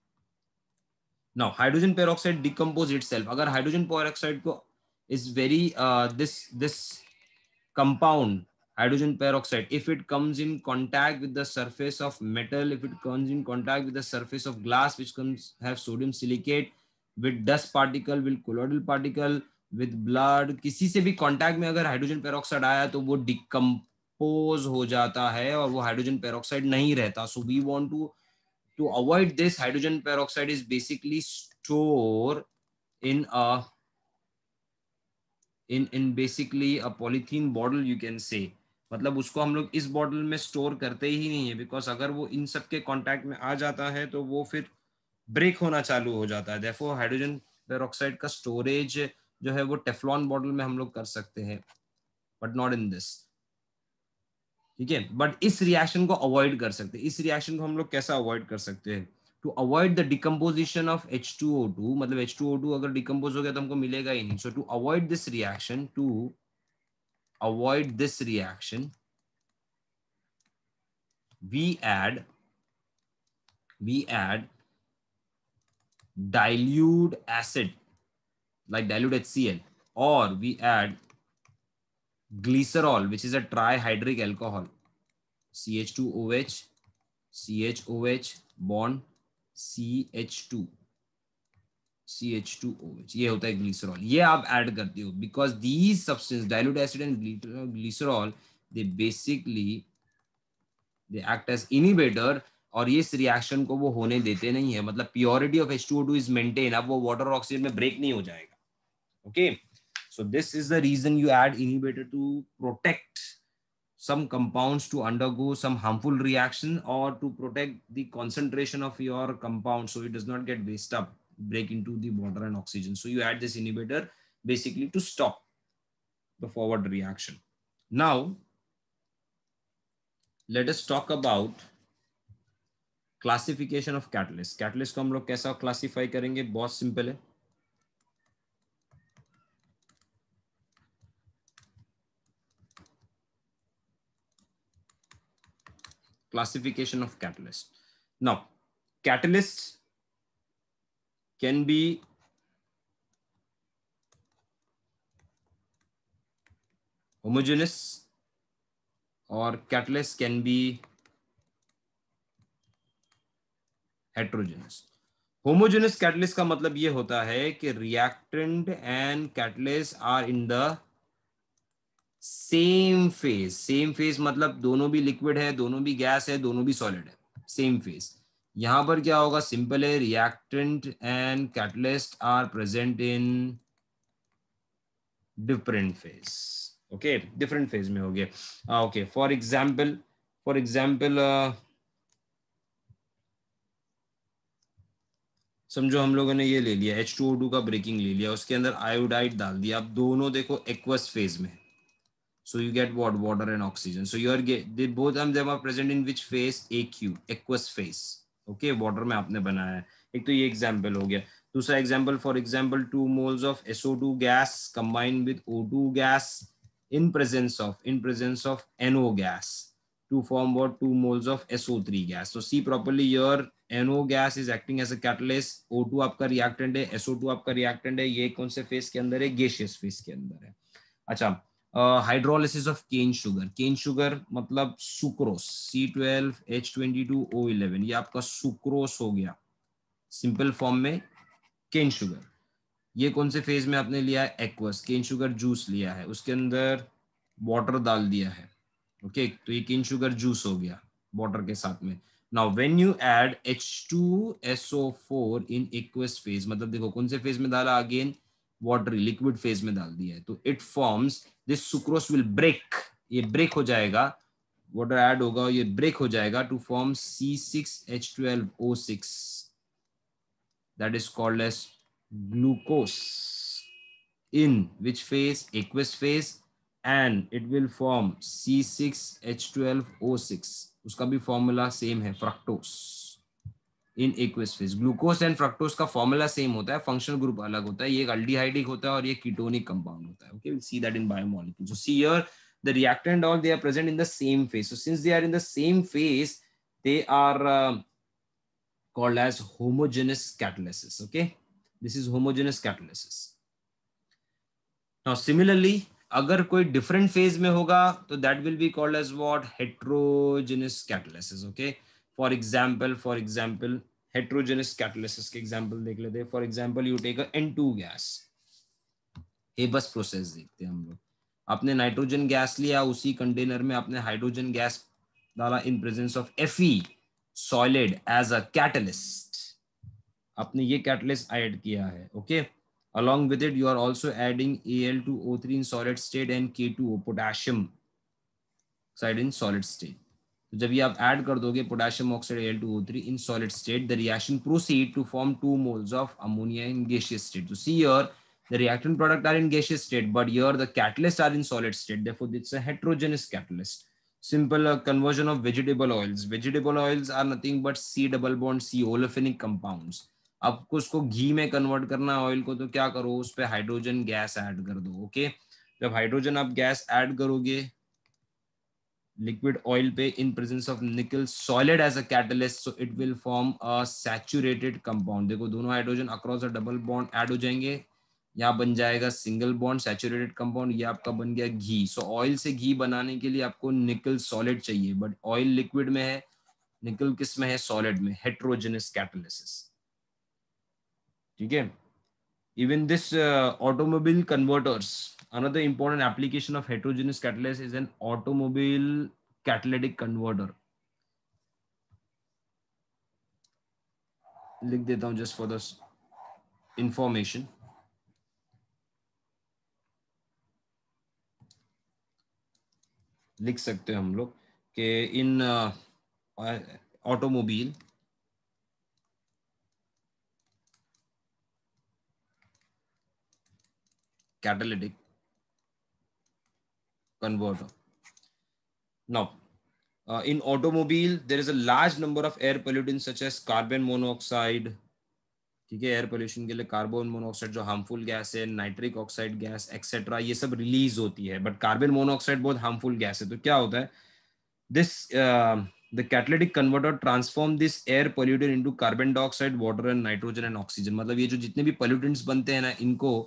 Now hydrogen peroxide decompose itself. अगर हाइड्रोजन पेरोक्साइड को is very this compound hydrogen peroxide, if it comes in contact with the surface of metal, if it comes in contact with the surface of glass which comes have sodium silicate, with dust particle, with colloidal particle, with blood, किसी से भी contact में अगर hydrogen peroxide आया तो वो decompose हो जाता है और वो हाइड्रोजन पेरोक्साइड नहीं रहता. So we want to avoid this. Hydrogen peroxide is basically store in a in basically a polythene bottle, you can say. मतलब उसको हम लोग इस बॉटल में स्टोर करते ही नहीं है, बिकॉज अगर वो इन सब के कांटेक्ट में आ जाता है तो वो फिर ब्रेक होना चालू हो जाता है. देयरफॉर हाइड्रोजन पेरोक्साइड का स्टोरेज जो है वो टेफ्लॉन बॉटल में हम लोग कर सकते हैं, बट नॉट इन दिस. ठीक है, बट इस रिएक्शन को अवॉइड कर सकते हैं. इस रिएक्शन को हम लोग कैसा अवॉइड कर सकते हैं, to avoid the decomposition of H2O2. मतलब H2O2 अगर डिकम्पोज हो गया तो हमको मिलेगा ही नहीं. So to avoid this reaction, we add dilute acid like dilute HCl, or we add glycerol, which is a trihydric alcohol, CH2OH, CHOH bond CH2, CH2OH, ये होता है ग्लिसरॉल, ये आप ऐड करते हो because these substance dilute acid and glycerol they basically they act as inhibitor, और ये इस रिएक्शन को वो होने देते नहीं है, मतलब purity of H2O2 is maintain, अब वो वाटर और ऑक्सीजन में ब्रेक नहीं हो जाएगा. Okay, so this is the reason you add inhibitor to protect some compounds to undergo some harmful reaction, or to protect the concentration of your compound so it does not get waste up, break into the water and oxygen. So you add this inhibitor basically to stop the forward reaction. Now let us talk about classification of catalyst. Catalyst को हम लोग कैसा classify करेंगे, बहुत simple है. Classification of catalyst. Now catalysts can be homogeneous or catalyst can be heterogeneous. Homogeneous catalyst का मतलब ये होता है कि reactant and catalyst are in the same phase. Same phase मतलब दोनों भी liquid है, दोनों भी gas है, दोनों भी solid है. Same phase. यहाँ पर क्या होगा, simple है, reactant and catalyst are present in different phase. Okay, different phase में हो गया. Okay, for example समझो हम लोगों ने ये ले लिया H2O2 का ब्रेकिंग ले लिया, उसके अंदर आयोडाइड डाल दिया, अब दोनों देखो एक्वस फेज में, so you get what, water and oxygen. So you are they both of them are present in which phase, AQ, aqueous phase. Okay, water में आपने बनाया है. एक तो ये एग्जांपल हो गया. दूसरा example, for example 2 moles of SO2 gas combined with O2 gas in presence of NO gas to form what, 2 moles of SO3 gas. So see properly here, NO gas is acting as a catalyst, O2 आपका reactant है, SO2 आपका reactant है. ये कौन से phase के अंदर है, गैसियस फेज के अंदर है. अच्छा, hydrolysis of cane sugar. Cane sugar मतलब सुक्रोस, C12H22O11, ये आपका सुक्रोस हो गया सिंपल फॉर्म में, केन शुगर. ये कौन से फेज में आपने लिया है, एक्वस. केन शुगर जूस लिया है, उसके अंदर वाटर डाल दिया है. ओके, तो ये केन शुगर जूस हो गया वाटर के साथ में. Now when you add H2SO4 in aqueous phase, मतलब देखो कौन से फेज में डाला, अगेन वाटरी लिक्विड फेज में डाल दिया है, तो it forms this sucrose will break, ये ब्रेक हो जाएगा, वाटर ऐड होगा, ये ब्रेक हो जाएगा to form C6H12O6, that is called as glucose. In which phase, aqueous phase, and it will form C6H12O6. उसका भी फॉर्मूला सेम है, fructose in aqueous phase. Glucose and fructose का फॉर्मूला सेम होता है, फंक्शनल ग्रुप अलग होता है, ये एक अल्डिहाइडिक होता है और ये कीटोनिक कंपाउंड होता है. Okay, we'll see that in biomolecules. So see here, the reactant all they are present in the same phase. So since they are in the same phase, they are called as homogeneous catalysis. Okay, this is homogeneous catalysis. Now similarly, अगर कोई different phase में होगा तो that will be called as what, heterogeneous catalysis. Okay, for example heterogeneous catalysis के example देख लेते हैं. For example you take a N2 gas, ये बस प्रोसेस देखते हैं हम लोग. आपने नाइट्रोजन गैस लिया, उसी कंटेनर में आपने हाइड्रोजन गैस डाला in presence of Fe solid as a catalyst. आपने ये कैटलिस्ट ऐड किया है. Okay, along with it you are also adding Al2O3 in solid state and K2O, potassium oxide in solid state. तो जब ये आप add कर दोगे potassium oxide Al2O3 in solid state, the reaction proceed to form 2 moles of ammonia in gaseous state. So see here, the reactant product are in gaseous state, but here the catalyst are in solid state. Therefore, it's a heterogeneous catalyst. Simple conversion of vegetable oils. Vegetable oils are nothing but C double bond C olefinic compounds. आपको उसको घी में convert करना oil को, तो क्या करो, उस पे हाइड्रोजन गैस ऐड कर दो. ओके, जब हाइड्रोजन आप गैस ऐड करोगे लिक्विड ऑयल पे in presence of nickel solid as a catalyst, so it will form a saturated compound. देखो दोनों hydrogen across a double bond add हो जाएंगे, यहाँ बन जाएगा सिंगल बॉन्ड सैचुरेटेड कंपाउंड, ये आपका बन गया घी। सो ऑयल से घी बनाने के लिए आपको निकल सॉलिड चाहिए, बट ऑयल लिक्विड में है, निकल किस में है, सॉलिड में, हेट्रोजेनस कैटालिसिस। ठीक है। Even this automobile converters, another important application of heterogeneous catalyst is an automobile catalytic converter. लिख देता हूं जस्ट फॉर द इंफॉर्मेशन। लिख सकते हैं हम लोग कि इन automobile catalytic converter. Now, in automobile, there is a large number of air pollutants such as carbon monoxide. ठीक है, एयर पोल्यूशन के लिए कार्बन मोनोऑक्साइड जो हार्मफुल गैस है, नाइट्रिक ऑक्साइड गैस एक्सेट्रा, ये सब रिलीज होती है, बट कार्बन मोनोऑक्साइड बहुत हार्मफुल गैस है। तो क्या होता है, this the catalytic converter transform this air pollutant into carbon dioxide, water and nitrogen and oxygen. मतलब ये जो जितने भी पोल्यूटेंट्स बनते हैं ना, इनको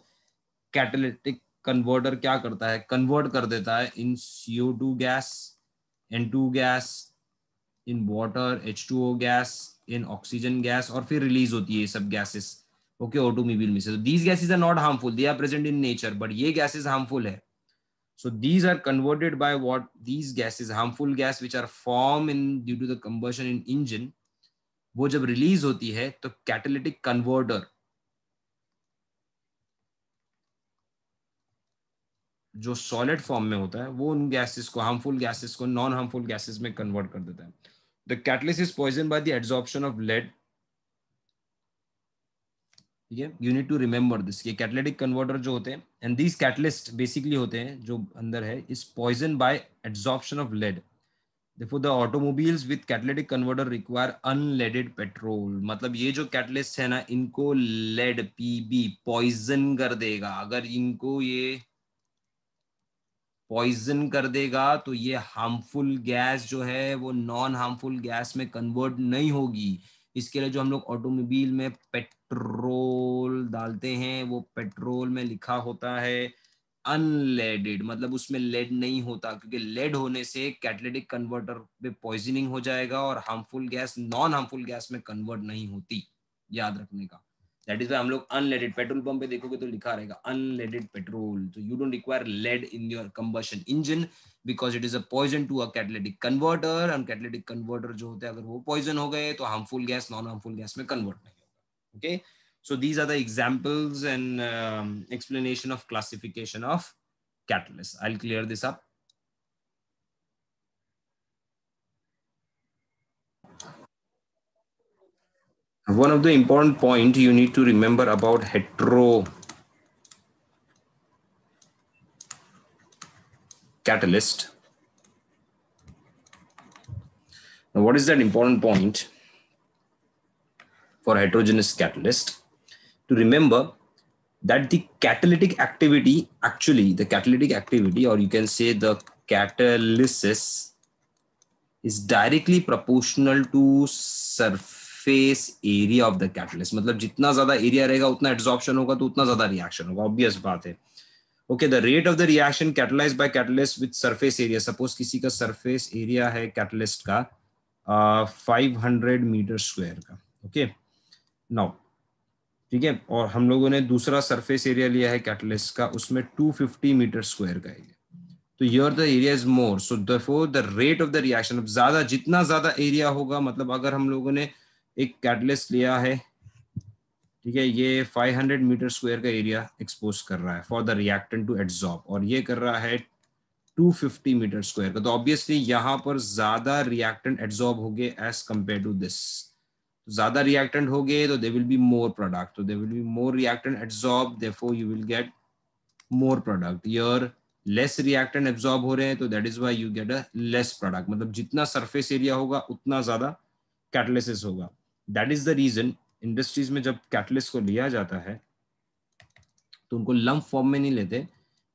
कैटालिटिक कन्वर्टर क्या करता है, कन्वर्ट कर देता है इन CO2 gas, N2 gas, in water H2O gas, in oxygen gas, और फिर रिलीज होती है ये सब गैसेस ओके ऑटोमोबाइल में से। तो these gases are not harmful, they are present in nature, but ये गैसेस हार्मफुल है। So these are converted by what, these gases, harmful gas which are formed in due to the combustion in engine, वो जब release होती है तो catalytic converter जो solid form में होता है वो उन गैसेस को, हार्मफुल गैसेस को नॉन हार्मफुल गैसेस में कन्वर्ट कर देता है। The catalyst is poison by the absorption of lead. ठीक है, you need to remember this, ये कैटालिटिक कन्वर्टर जो होते हैं एंड दीज कैटलिस्ट बेसिकली होते हैं जो अंदर है, is poison by absorption of lead. Therefore, the automobiles with catalytic converter require unleaded petrol. मतलब ये जो कैटलिस्ट है ना, इनको लेड PB पॉइजन कर देगा। अगर इनको ये पॉइजन कर देगा तो ये हार्मफुल गैस जो है वो नॉन हार्मफुल गैस में कन्वर्ट नहीं होगी। इसके लिए जो हम लोग ऑटोमोबाइल में पेट्रोल डालते हैं, वो पेट्रोल में लिखा होता है अनलेडेड, मतलब उसमें लेड नहीं होता, क्योंकि लेड होने से कैटालिटिक कन्वर्टर पे पॉइजनिंग हो जाएगा और harmful gas non harmful gas में कन्वर्ट नहीं होती, याद रखने का। दैट इज हम लोग अनलेडेड, पेट्रोल पंप पे देखोगे तो लिखा रहेगा अनलेडेड पेट्रोल। तो you don't require lead in your combustion engine because it is a poison to a catalytic converter. And catalytic converter जो होते हैं अगर वो पॉइजन हो गए तो harmful gas non harmful gas में कन्वर्ट नहीं होगा। Okay, so these are the examples and explanation of classification of catalysts. I'll clear this up. One of the important point you need to remember about hetero catalyst. Now, what is that important point for heterogeneous catalyst? To remember that the catalytic activity, actually the catalytic activity, or you can say the catalysis, is directly proportional to surface area of the catalyst. मतलब जितना ज्यादा area रहेगा उतना absorption होगा, तो उतना ज्यादा reaction होगा, ऑब्वियस बात है। Okay, the rate of the reaction catalysed by catalyst with surface area, suppose किसी का सरफेस एरिया है कैटलिस्ट का 500 मीटर स्क्वायर का। ओके, नाउ ठीक है, और हम लोगों ने दूसरा सरफेस एरिया लिया है कैटलिस्ट का, उसमें 250 मीटर स्क्वायर का एरिया। तो here the area is more, so therefore the rate of the reaction, अब ज्यादा, जितना ज्यादा एरिया होगा, मतलब अगर हम लोगों ने एक कैटलिस्ट लिया है, ठीक है, ये 500 मीटर स्क्वायर का एरिया एक्सपोज कर रहा है for the reactant to absorb, और ये कर रहा है 250 मीटर स्क्वायर का, तो ऑब्वियसली यहाँ पर ज्यादा रिएक्टेंट एब्जॉर्ब हो गए एज कंपेयर टू दिस। ज्यादा रिएक्टेंट हो गए तो they will be more product, तो they will be more reactant absorb, therefore you will get more product. Your less reactant absorb हो रहे हैं तो that is why you get a less product. मतलब जितना सरफेस एरिया होगा उतना ज्यादा कैटलिसिस होगा। That is the reason industries में जब कैटलिस्ट को लिया जाता है तो उनको लंप फॉर्म में नहीं लेते,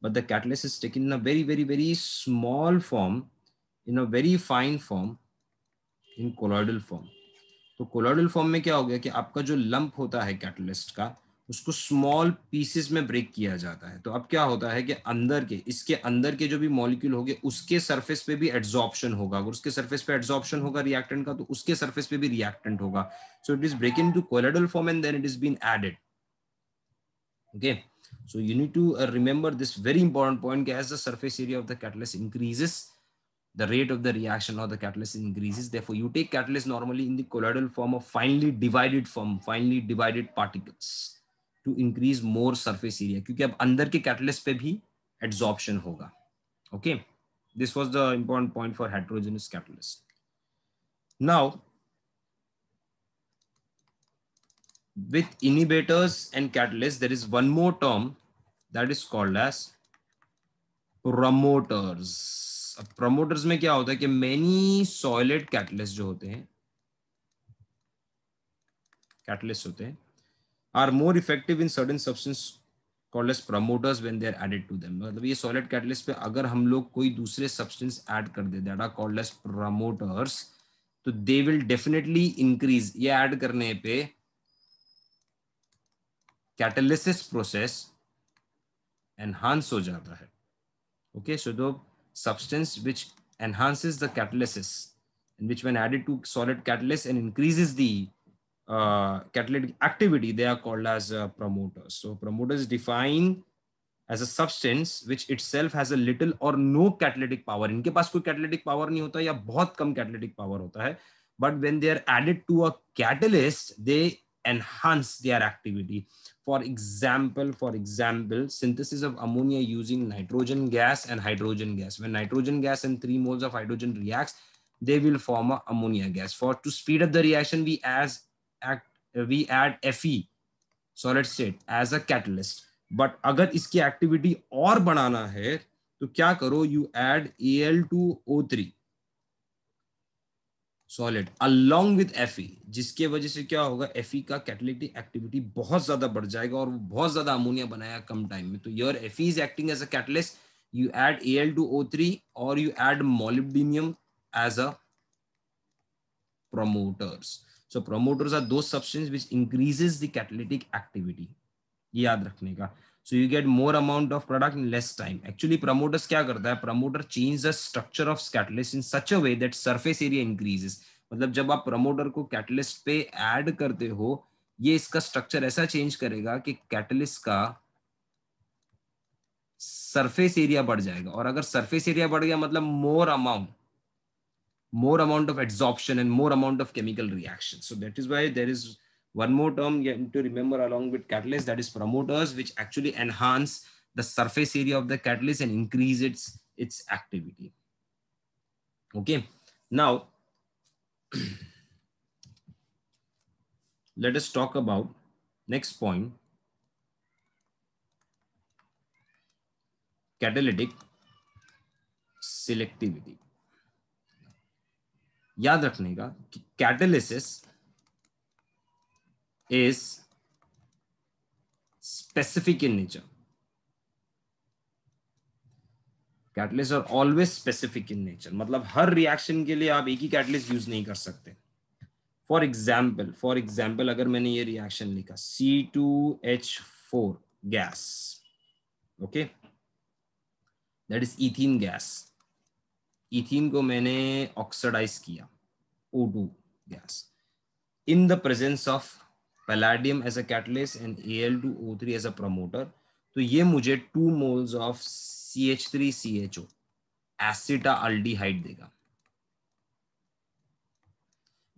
but the catalyst is taken in a very very very small form, in a very fine form, in colloidal form. तो कोलॉइडल फॉर्म में क्या हो गया कि आपका जो लंप होता है कैटलिस्ट का उसको स्मॉल पीसेस में ब्रेक किया जाता है। तो अब क्या होता है कि इसके अंदर के जो भी मॉलिक्यूल होंगे उसके सरफेस पे भी एड्सॉर्प्शन होगा। अगर उसके सरफेस पे एड्सॉर्प्शन होगा रिएक्टेंट का, तो उसके सरफेस पे भी रिएक्टेंट होगा। So it is break into colloidal form and then it is been added. Okay, so you need to remember this very important point, as the surface area of the catalyst increases, the rate of the reaction or the catalyst increases. Therefore you take catalyst normally in the colloidal form of finely divided particles to increase more surface area, क्योंकि अब अंदर के catalyst पे भी adsorption होगा. Okay, this was the important point for heterogeneous catalyst. Now with inhibitors and catalysts, there is one more term that is called as promoters. अब promoters में क्या होता है कि many solid catalysts जो होते हैं, catalysts होते हैं, are more effective in certain substance called as promoters when they are added to them. मतलब ये solid catalyst पे अगर हम लोग कोई दूसरे substance add कर दे, that are called as promoters, तो they will definitely increase. ये add करने पे catalysis process enhance हो जाता है. Okay, so the substance which enhances the catalysis and which when added to solid catalyst and increases the catalytic activity, they are called as promoters. So promoters define as a substance which itself has a little or no catalytic power. इनके पास कोई catalytic power नहीं होता या बहुत कम catalytic power होता है, but when they are added to a catalyst, they enhance their activity. For example, synthesis of ammonia using nitrogen gas and hydrogen gas. When nitrogen gas and 3 moles of hydrogen reacts, they will form a ammonia gas. To speed up the reaction, we add Fe, solid state, as a catalyst. But अगर इसकी activity और बढ़ाना है तो क्या करो, you add Al2O3 solid along with Fe, जिसके वजह से क्या होगा, Fe का कैटालिटिक एक्टिविटी बहुत ज्यादा बढ़ जाएगा और वो बहुत ज्यादा अमोनिया बनाया कम टाइम में. तो your Fe is acting as a catalyst, you add Al2O3 or you add molybdenum as a promoters. So promoters are those substances which increases the catalytic activity. ये याद रखने का. So you get more amount of product in less time. Actually promoters क्या करता है, promoter change the structure of catalyst in such a way that surface area increases. मतलब जब आप promoter को catalyst पे add करते हो, ये इसका structure ऐसा change करेगा कि catalyst का surface area बढ़ जाएगा. और अगर surface area बढ़ गया मतलब more amount of adsorption and more amount of chemical reaction. So that is why there is one more term you need to remember along with catalyst, that is promoters, which actually enhance the surface area of the catalyst and increase its activity. Okay, now let us talk about next point, catalytic selectivity. याद रखने का कि catalysis is specific in nature. Catalysts are always specific in nature. मतलब हर reaction के लिए आप एक ही catalyst use नहीं कर सकते. फॉर एग्जाम्पल अगर मैंने ये रिएक्शन लिखा C2H4 gas, okay, that is ethene gas. Ethene को मैंने ऑक्सीडाइज किया, O2 gas, in the presence of palladium as a catalyst and Al2O3 as a promoter. तो ये मुझे 2 moles of CH3CHO एसिटाल्डिहाइड देगा.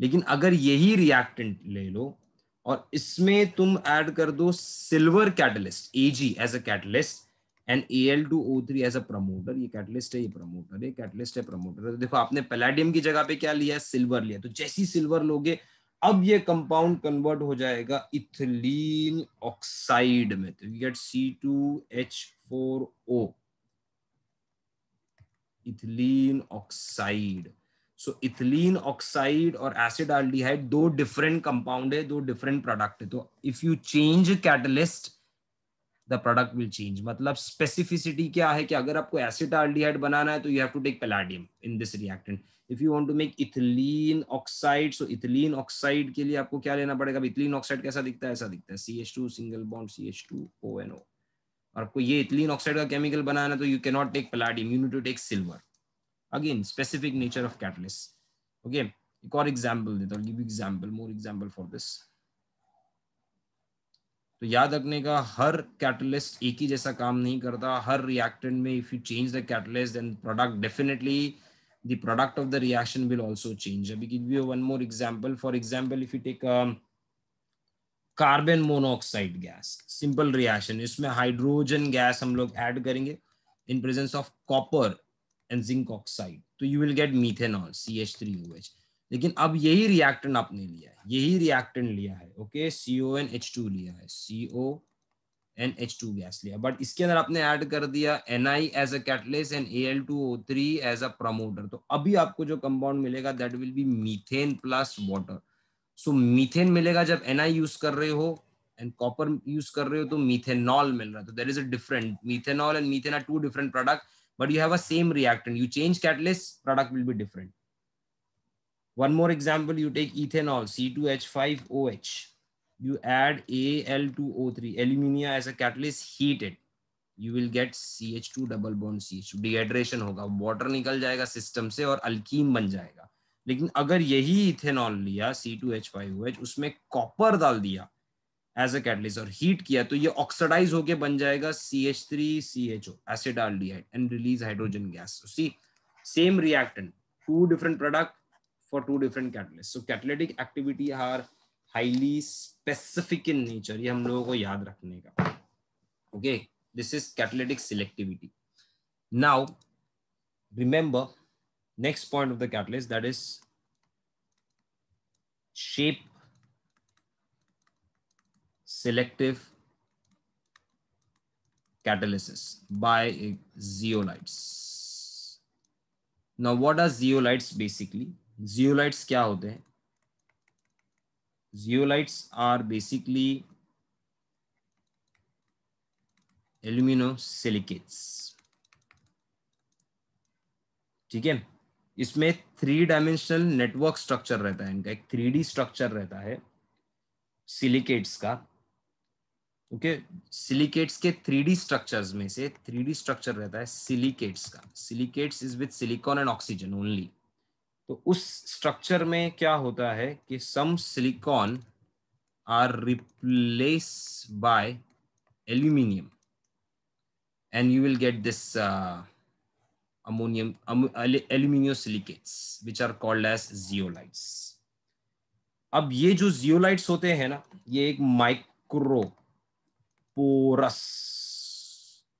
लेकिन अगर यही रिएक्टेंट ले लो और इसमें तुम ऐड कर दो silver catalyst Ag as a catalyst and Al2O3 as a promoter, ये कैटलिस्ट है, ये प्रमोटर है, कैटलिस्ट है, प्रमोटर है. तो देखो आपने पैलेडियम की जगह पे क्या लिया है, सिल्वर लिया. तो जैसी सिल्वर लोगे अब ये कंपाउंड कन्वर्ट हो जाएगा इथिलीन ऑक्साइड में. तो you get C2H4O, ethylene oxide. So ethylene oxide और एसिडाल्डिहाइड दो डिफरेंट कंपाउंड है, दो डिफरेंट प्रोडक्ट है. तो if you change catalyst the product will change. मतलब specificity क्या है कि अगर आपको acetaldehyde बनाना है तो you have to take palladium in this reactant. If you want to make ethylene oxide, so ethylene oxide के लिए आपको क्या लेना पड़ेगा? ethylene oxide कैसा दिखता है? ऐसा दिखता है, CH2 single bond CH2ONO. और आपको ये ethylene oxide का chemical बनाना है तो you cannot take palladium, you need to take silver. Again, specific nature of catalyst. Okay, एक और example देता हूँ, give you example, more example for this. तो याद रखने का, हर कैटलिस्ट एक ही जैसा काम नहीं करता. हर रिएक्टेंट में if you change the catalyst then product definitely the product of the reaction will also change. I'll give you one more example. For example, if you take carbon monoxide gas, simple reaction, इसमें hydrogen gas हम लोग add करेंगे in presence of copper and zinc oxide, तो you will get methanol CH3OH. लेकिन अब यही reactant आपने लिया है, यही रिएक्टेंट लिया है, ओके, CONH2 लिया है, CONH2 गैस लिया, बट इसके अंदर आपने ऐड कर दिया Na as a catalyst and Al2O3 as a promoter. तो अभी आपको जो कंपाउंड मिलेगा that will be methane plus water. So methane मिलेगा जब Na यूज कर रहे हो एंड कॉपर यूज कर रहे हो तो मीथेनॉल मिल रहा है. तो there is a different, methanol and methane are two different product, but you have a same reactant. You change catalyst, product will be different. One more example, you take ethanol C2H5OH, you add Al2O3, alumina as a catalyst, heat it, you will get CH2 double bond CH2. Dehydration होगा, water निकल जाएगा system से और alkyne बन जाएगा. लेकिन अगर यही इथेनॉल लिया C2H5OH, उसमें कॉपर डाल दिया एज अ कैटलिस्ट और हीट किया तो ये ऑक्सीडाइज होके बन जाएगा CH3CHO, acetaldehyde, and release hydrogen gas. See, same reactant, two different product for two different catalysts. So catalytic activity are highly specific in nature. ये हम लोगों को याद रखने का. Okay, this is catalytic selectivity. Now remember next point of the catalyst, that is shape selective catalysis by zeolites. Now what are zeolites basically? Zeolites क्या होते हैं? Zeolites are basically एल्यूमिनोसिलिकेट्स. ठीक है, इसमें 3 डायमेंशनल नेटवर्क स्ट्रक्चर रहता है, इनका एक 3D स्ट्रक्चर रहता है सिलिकेट्स का. ओके, सिलिकेट्स के 3D स्ट्रक्चर्स में से 3D स्ट्रक्चर रहता है सिलिकेट्स का. Silicates is with silicon and oxygen only. तो उस स्ट्रक्चर में क्या होता है कि some silicon are replace by aluminium and you will get this aluminosilicates which are called as zeolites. अब ये जो zeolites होते हैं ना, ये एक माइक्रो पोरस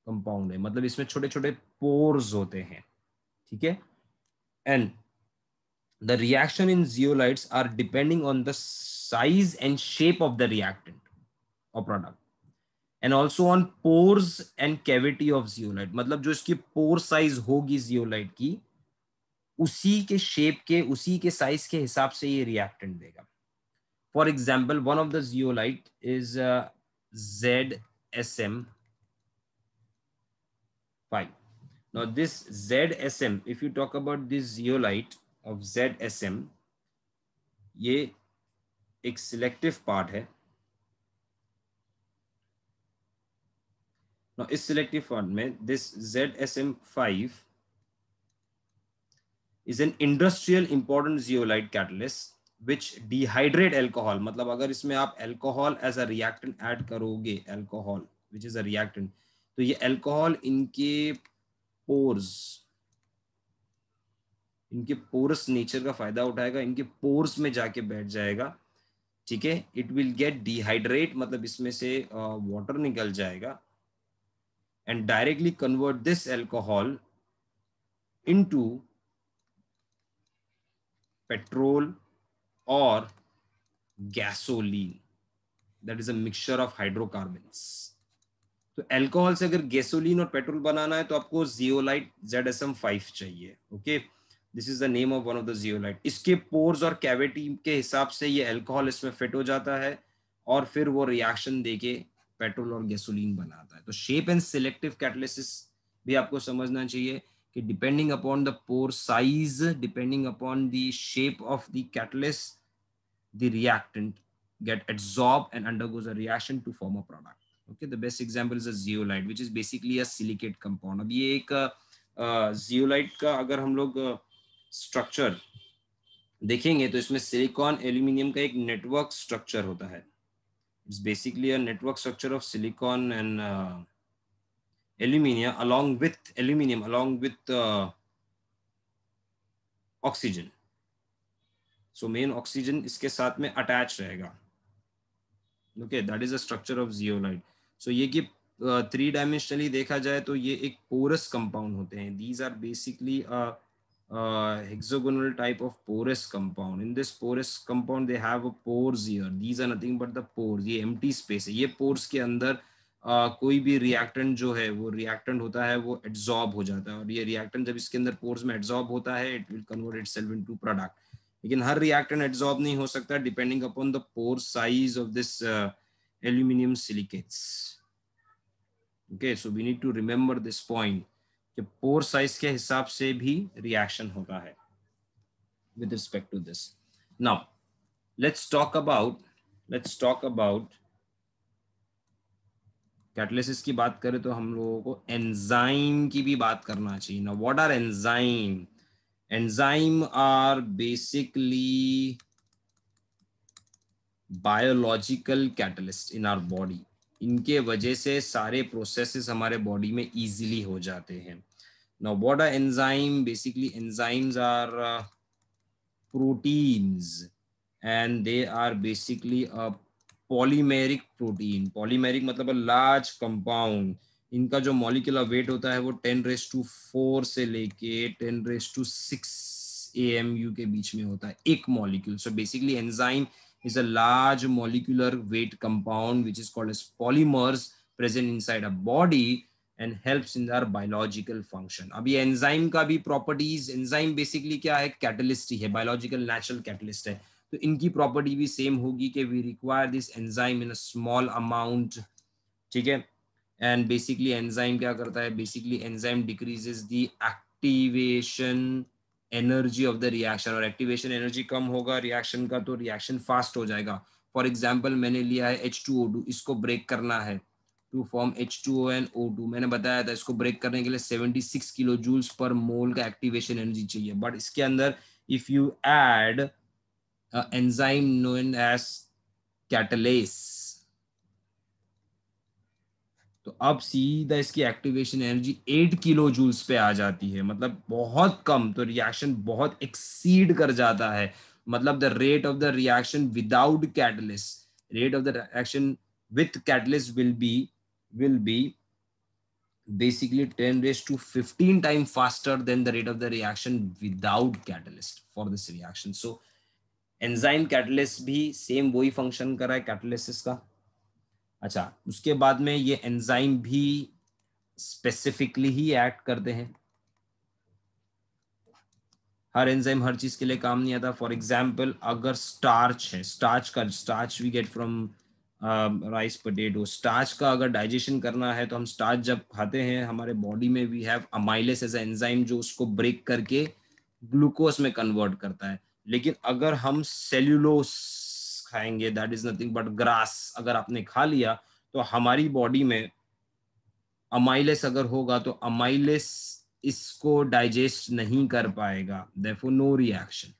कंपाउंड है, मतलब इसमें छोटे छोटे पोर्स होते हैं. ठीक है, and the reaction in zeolites are depending on the size and shape of the reactant or product, and also on pores and cavity of zeolite. मतलब जो इसकी पोर साइज होगी zeolite की, उसी के शेप के, उसी के साइज के हिसाब से ये रिएक्टेंट देगा. For example, one of the zeolite is ZSM5. Now this ZSM, if you talk about this zeolite of ZSM, ये एक सिलेक्टिव पार्ट है. Now, इस सिलेक्टिव पार्ट में this ZSM5 is an industrial important zeolite catalyst which dehydrate alcohol. मतलब अगर इसमें आप alcohol as a reactant add करोगे, alcohol which is a reactant, तो ये alcohol इनके pores, इनके पोरस नेचर का फायदा उठाएगा, इनके पोर्स में जाके बैठ जाएगा. ठीक है, इट विल गेट डिहाइड्रेट, मतलब इसमें से वाटर निकल जाएगा, and directly convert this alcohol into petrol or gasoline. That is a mixture of hydrocarbons. तो अल्कोहल से अगर गैसोलीन और पेट्रोल बनाना है तो आपको zeolite ZSM5 चाहिए. Okay, this is the name of one of the zeolite. इसके पोर्स और कैविटी के हिसाब से ये अल्कोहल इसमें फिट हो जाता है और फिर वो रिएक्शन देके पेट्रोल और गैसोलीन बनाता है। तो शेप एंड सिलेक्टिव कैटालिसिस भी आपको समझना चाहिए कि depending upon the pore size, depending upon the shape of the catalyst, the reactant get absorbed and undergoes a reaction to form a product. Okay, the best example is a zeolite, which is basically a silicate compound. अब ये एक zeolite का अगर हम लोग structure देखेंगे तो इसमें सिलिकॉन एल्यूमिनियम का एक नेटवर्क स्ट्रक्चर होता है. It's basically a network structure of silicon and aluminium along with oxygen. So main oxygen इसके साथ में अटैच रहेगा. Okay, that is a structure of zeolite. So ये कि 3 डायमेंशनली देखा जाए तो ये एक पोरस कंपाउंड होते हैं. These are basically hexagonal type of porous compound. In this porous compound they have a pores here. These are nothing but the pores. ये empty space है. ये pores के अंदर कोई भी रिएक्टेंट जो है वो रिएक्टेंट होता है वो एब्जॉर्ब हो जाता है, और ये रिएक्टेंट जब इसके अंदर पोर्स में एब्जॉर्ब होता है it will convert itself into product. लेकिन हर रिएक्टेंट एब्जॉर्ब नहीं हो सकता depending upon the pore size of this aluminium silicates. Okay, so we need to remember this point कि पोर साइज के हिसाब से भी रिएक्शन होता है with respect to this. Now let's talk about catalysis की बात करें तो हम लोगों को एंजाइम की भी बात करना चाहिए. ना what are enzyme? Enzyme are basically biological catalyst in our body. इनके वजह से सारे प्रोसेसेस हमारे बॉडी में इजीली हो जाते हैं. Now what are enzyme? Basically enzymes are proteins and they are basically a polymeric protein. Polymeric मतलब a large compound. इनका जो molecular weight होता है वो 10⁴ से लेके 10⁶ AMU के बीच में होता है एक molecule. So basically enzyme is a large molecular weight compound which is called as polymers present inside a body and helps in their biological function. अभी एंजाइम का भी प्रॉपर्टीज, एंजाइम बेसिकली क्या है? कैटलिस्ट ही है, बायोलॉजिकल नेचुरल कैटलिस्ट है. तो इनकी property भी सेम होगी कि we require this enzyme in a small amount. ठीक है, एंड बेसिकली एंजाइम क्या करता है? Basically enzyme decreases the activation energy of the reaction, और एक्टिवेशन एनर्जी कम होगा रिएक्शन का तो रिएक्शन फास्ट हो जाएगा. फॉर एग्जाम्पल मैंने लिया है H2O2, इसको ब्रेक करना है to form H2O and O2. मैंने बताया था इसको ब्रेक करने के लिए 76 किलो जूल्स पर मोल का एक्टिवेशन एनर्जी चाहिए. बट इसके अंदर if you add enzyme known as catalase तो अब सीधा इसकी एक्टिवेशन एनर्जी 8 किलो जूल्स पे आ जाती है. मतलब बहुत कम, तो रिएक्शन बहुत एक्सीड कर जाता है. मतलब the rate of the reaction without catalyst, rate of the reaction with catalyst will be basically 10⁻15 times faster than the rate of the reaction without catalyst for this reaction. So enzyme catalyst भी same वही function कर रहा है catalysis का. अच्छा, उसके बाद में ये एंजाइम भी स्पेसिफिकली ही एक्ट करते हैं. हर एंजाइम हर चीज के लिए काम नहीं आता. फॉर एग्जाम्पल अगर स्टार्च है, starch we get from rice potato. Starch का अगर डाइजेशन करना है तो हम स्टार्च जब खाते हैं हमारे बॉडी में we have amylase as enzyme जो उसको ब्रेक करके ग्लूकोज में कन्वर्ट करता है. लेकिन अगर हम सेल्यूलोस खाएंगे, that is nothing but grass, अगर आपने खा लिया तो हमारी बॉडी में अमाइलेस अगर होगा तो अमाइलेस इसको डाइजेस्ट नहीं कर पाएगा, therefore no reaction.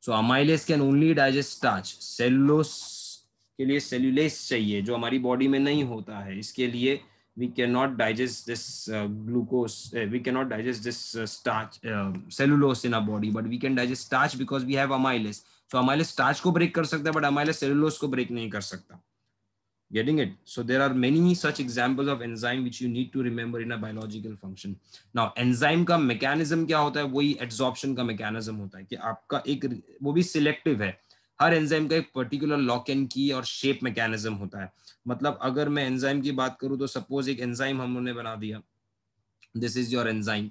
So amylase can only digest starch. Cellulose के लिए सेल्यूलेस चाहिए जो हमारी बॉडी में नहीं होता है. इसके लिए we cannot digest this glucose, we cannot digest this starch, cellulose in our body, but we can digest starch because we have amylase. So amylase starch को ब्रेक कर सकता है but amylase cellulose को ब्रेक नहीं कर सकता. Getting it? So there are many such examples of enzyme which you need to remember in a biological function. Now enzyme का mechanism क्या होता है? वही absorption का mechanism होता है कि आपका एक, वो भी selective है. हर एंजाइम का एक पर्टिकुलर लॉक एंड की और शेप मैकेनिज्म होता है. मतलब अगर मैं एंजाइम की बात करूं तो सपोज एक एंजाइम हम लोगों ने बना दिया, दिस इज योर एंजाइम.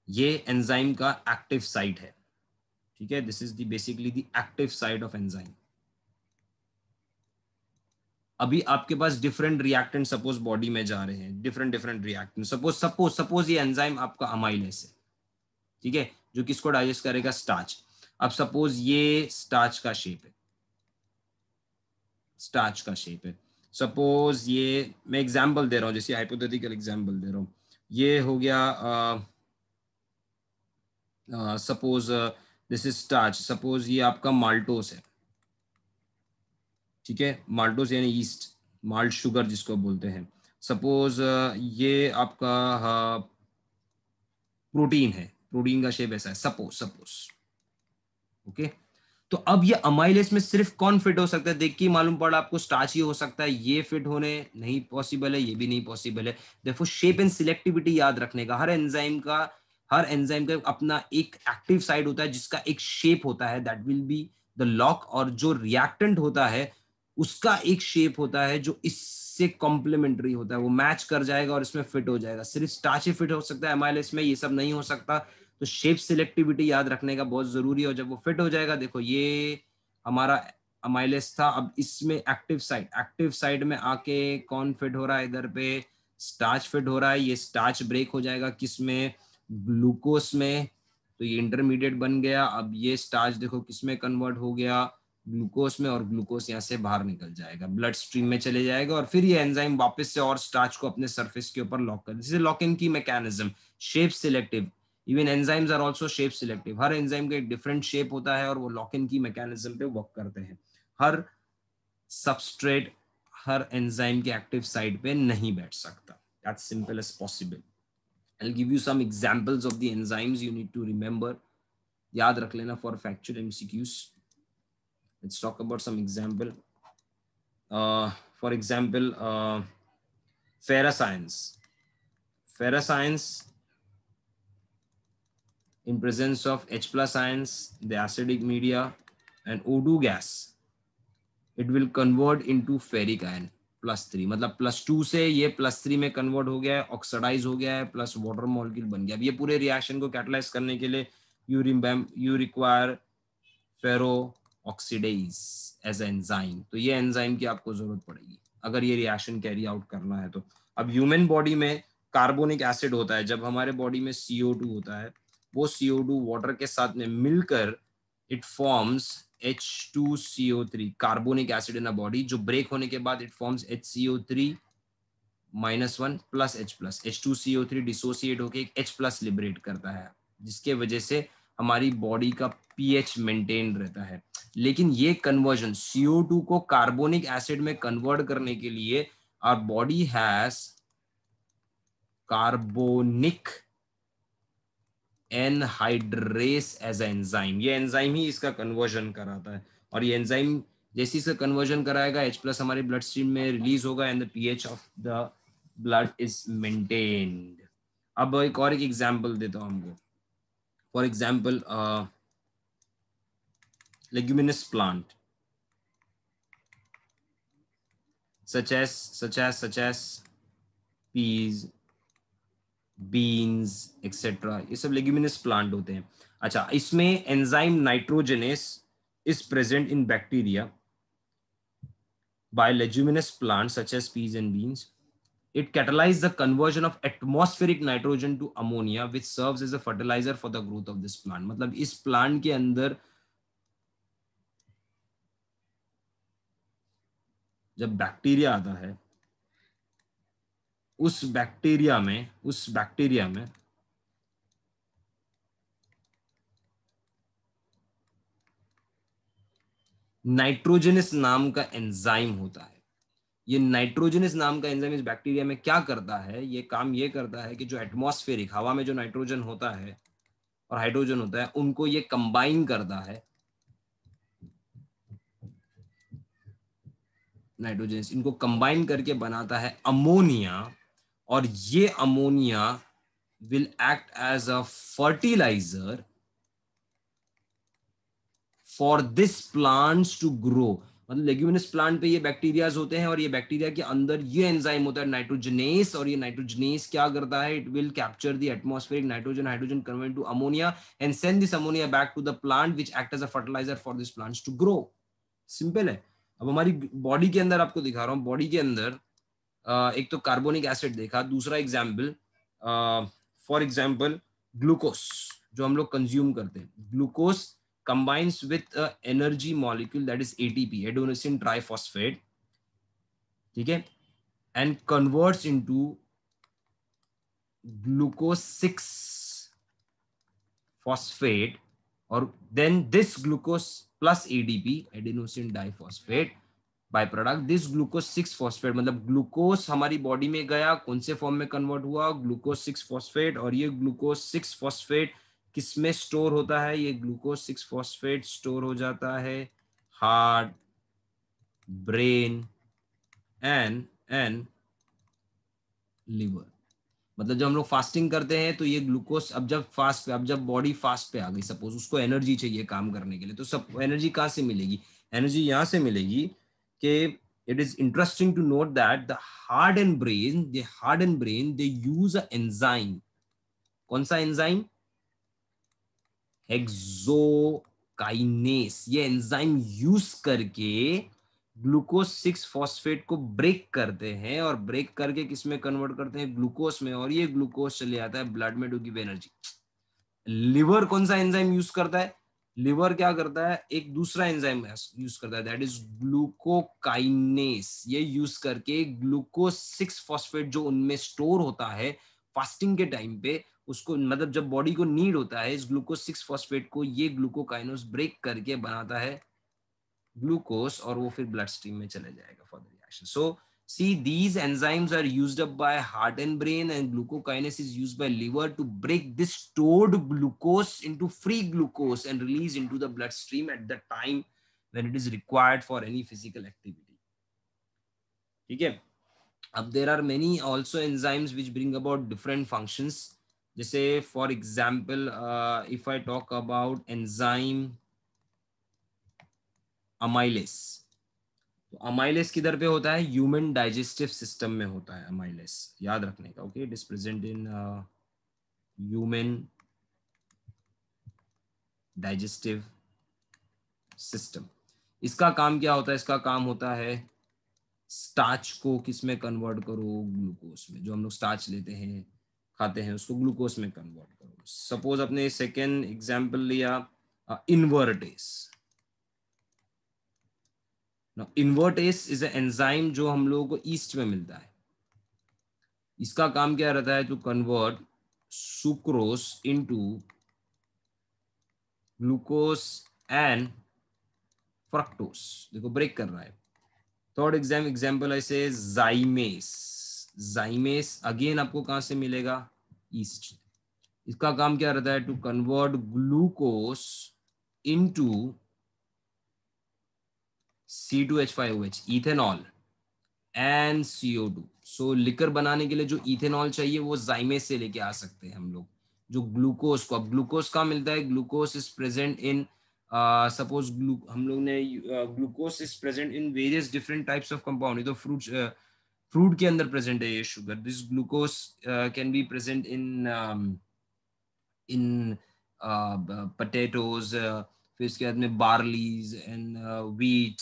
ये एंजाइम का एक्टिव साइट है. ठीक है, this is the basically the active site of enzyme. अभी आपके पास डिफरेंट रिएक्टेंट सपोज बॉडी में जा रहे हैं, डिफरेंट डिफरेंट रिएक्टेंट, सपोज ये एंजाइम आपका अमाइलेस है, ठीक है, जो किसको डाइजेस्ट करेगा, स्टार्च। अब सपोज ये स्टार्च का शेप है, स्टार्च का शेप है, सपोज ये मैं एग्जांपल दे रहा हूं, जैसे हाइपोथेटिकल एग्जांपल दे रहा हूं, ये हो गया suppose this is starch, suppose ये आपका माल्टोस है, ठीक है, माल्टोस यानी ईस्ट, माल्ट शुगर जिसको बोलते हैं। सपोज ये आपका प्रोटीन है, प्रोटीन का शेप ऐसा है, सपोज सपोज ओके। तो अब ये अमाइलेस में सिर्फ कौन फिट हो सकता है, देख के मालूम पड़ा आपको, स्टार्च ही हो सकता है, ये फिट होने नहीं पॉसिबल है, ये भी नहीं पॉसिबल है। देखो शेप एंड सिलेक्टिविटी याद रखने का, हर एंजाइम का अपना एक एक्टिव साइड होता है जिसका एक शेप होता है, that will be the lock, और जो रिएक्टेंट होता है उसका एक शेप होता है जो इससे कॉम्प्लीमेंट्री होता है, वो मैच कर जाएगा और इसमें फिट हो जाएगा। सिर्फ स्टार्च ही फिट हो सकता है एमाइलेस में, ये सब नहीं हो सकता। तो शेप सिलेक्टिविटी याद रखने का बहुत जरूरी है, और जब वो फिट हो जाएगा, देखो ये हमारा अमाइलेस था, अब इसमें एक्टिव साइड में आके कौन फिट हो रहा है, इधर पे स्टार्च फिट हो रहा है, ये स्टार्च ब्रेक हो जाएगा किसमें, ग्लूकोस में, तो ये इंटरमीडिएट बन गया। अब ये स्टार्च देखो किसमें कन्वर्ट हो गया, ग्लूकोस में, और ग्लूकोस यहाँ से बाहर निकल जाएगा, ब्लड स्ट्रीम में चले जाएगा, और फिर ये एंजाइम वापस से और स्टार्च को अपने सरफेस के ऊपर लॉक कर, जैसे lock and key mechanism, shape selective. Even enzymes are also shape selective, हर एंजाइम का एक डिफरेंट शेप होता है और वो लॉक इन की मैकेनिज्म पे वर्क करते हैं। हर सबस्ट्रेट हर एंजाइम के एक्टिव साइड पे नहीं बैठ सकता, that's simple as possible. I'll give you some examples of the enzymes you need to remember, याद रख लेना for factual MCQs. Let's talk about some example. For example, ferrocyanins. Ferrocyanins, in presence of H plus ions, the acidic media, and O2 gas, it will convert into ferric ion +3, मतलब +2 से ये +3 में convert हो गया है, oxidise हो गया है, प्लस वाटर मॉलिक्यूल बन गया। अब ये पूरे रिएक्शन को कैटलाइज करने के लिए you require ferro oxidase as enzyme, तो ये एंजाइम की आपको जरूरत पड़ेगी अगर ये रिएक्शन कैरी आउट करना है तो। अब ह्यूमन बॉडी में कार्बोनिक एसिड होता है, जब हमारे बॉडी में CO2 होता है, वो CO2 वाटर के साथ में मिलकर it forms H2CO3, carbonic acid in a body, जो ब्रेक होने के बाद it forms HCO3 -1 plus H plus, H2CO3 dissociate होकर एक H+ लिबरेट करता है, जिसके वजह से हमारी बॉडी का pH मेंटेन रहता है। लेकिन ये कन्वर्जन CO2 को कार्बोनिक एसिड में कन्वर्ट करने के लिए our body has carbonic anhydrase as enzyme, ये एंजाइम ही इसका कन्वर्जन कराता है, और ये एंजाइम जैसे इसका कन्वर्जन कराएगा H+ हमारे ब्लड स्ट्रीम में रिलीज होगा and the pH of the blood is maintained. अब एक और एक एग्जांपल देता हूं हमको, for example leguminous plant such as peas, beans etcetera, ये सब लेग्यूमिनस प्लांट होते हैं। अच्छा, इसमें enzyme नाइट्रोजेनेस is present in bacteria by leguminous plants such as peas and beans. It catalyzes the conversion of atmospheric nitrogen to ammonia, which serves as a fertilizer for the growth of this plant. मतलब इस plant के अंदर जब bacteria आता है, उस bacteria में nitrogenous नाम का एंजाइम होता है। ये नाइट्रोजनस नाम का एंजाइम इस बैक्टीरिया में क्या करता है, ये काम ये करता है कि जो एटमॉस्फेरिक हवा में जो नाइट्रोजन होता है और हाइड्रोजन होता है, उनको ये कंबाइन करता है, नाइट्रोजन इनको कंबाइन करके बनाता है अमोनिया, और ये ammonia will act as a fertiliser for this plants to grow. मतलब लेग्यूमिनस प्लांट पे ये बैक्टीरियाज होते हैं, और ये बैक्टीरिया के अंदर ये एंजाइम होता है नाइट्रोजनेस, और ये नाइट्रोजनेस क्या करता है, it will capture the atmospheric nitrogen, hydrogen convert to ammonia and send this ammonia back to the plant which act as a fertiliser for this plants to grow. Simple है। अब हमारी body के अंदर आपको दिखा रहा हूँ, बॉडी के अंदर एक तो कार्बोनिक एसिड देखा, दूसरा एग्जाम्पल फॉर एग्जाम्पल ग्लूकोस जो हम लोग कंज्यूम करते हैं, glucose combines with a energy molecule that is ATP, adenosine triphosphate, ठीक है, and converts into glucose 6 phosphate, और then this glucose plus ADP, adenosine diphosphate by product, this glucose 6 phosphate, मतलब glucose हमारी बॉडी में गया, कौन से फॉर्म में कन्वर्ट हुआ, ग्लूकोज 6 फॉस्फेट, और ये ग्लूकोज 6 फॉस्फेट किसमें स्टोर होता है, ये ग्लूकोज 6 फॉस्फेट स्टोर हो जाता है हार्ट, ब्रेन एंड लिवर। मतलब जब हम लोग फास्टिंग करते हैं तो ये ग्लूकोज, अब जब फास्ट पे, अब जब बॉडी फास्ट पे आ गई, सपोज उसको एनर्जी चाहिए काम करने के लिए, तो सब एनर्जी कहाँ से मिलेगी, एनर्जी यहाँ से मिलेगी कि it is interesting to note that the heart and brain they use a enzyme, कौन सा एंजाइम, हेक्सोकाइनेस, ये एंजाइम यूज करके ग्लूकोज 6 फॉस्फेट को ब्रेक करते हैं, और ब्रेक करके किसमें कन्वर्ट करते हैं, ग्लूकोज में, और ये ग्लूकोज चले जाता है ब्लड में टू गिव एनर्जी। लिवर कौन सा एंजाइम यूज करता है, लिवर क्या करता है, एक दूसरा एंजाइम यूज करता है, दैट इज ग्लूकोकाइनेस, ये यूज करके ग्लूकोज 6 फॉस्फेट जो उनमें स्टोर होता है फास्टिंग के टाइम पे, उसको मतलब जब बॉडी को नीड होता है इस ग्लूकोज 6 फॉस्फेट को, ये ग्लूकोकाइनेस ब्रेक करके बनाता है ग्लूकोज, और वो फिर ब्लड स्ट्रीम में चले जाएगा for the reaction. So see, these enzymes are used up by heart and brain, and glucokinase is used by liver to break this stored glucose into free glucose and release into the bloodstream at the time when it is required for any physical activity. ठीक है, अब there are many also enzymes which bring about different functions. जैसे for example, if I talk about enzyme amylase, तो amylase किधर पे होता है, human digestive system में होता है अमाइलेस, याद रखने का, okay, it is present in human digestive system. इसका काम क्या होता है, इसका काम होता है स्टार्च को किस में कन्वर्ट करो, ग्लूकोज में, जो हम लोग स्टार्च लेते हैं खाते हैं उसको ग्लूकोज में कन्वर्ट करो। सपोज अपने सेकेंड एग्जाम्पल लिया इन्वर्टेस। इन्वर्टेस इज एंजाइम जो हम लोगों को ईस्ट में मिलता है, इसका काम क्या रहता है, to convert sucrose into glucose and fructose, देखो ब्रेक कर रहा है। थर्ड एग्जाम्पल ऐसे जाइमेस, जाइमेस अगेन आपको कहां से मिलेगा, ईस्ट, इसका काम क्या रहता है, to convert glucose into C2H5OH, ethanol and CO2। So liquor बनाने के लिए जो इथेनॉल चाहिए वो जाइमेस से लेके आ सकते हैं हम लोग, जो ग्लूकोज को, अब ग्लूकोज कहाँ मिलता है, glucose is present in suppose हम लोग ने glucose is present in various different types of compound, तो फ्रूट के अंदर प्रेजेंट है ये sugar, this glucose can be present in potatoes, फिर इसके बाद में barleys and wheat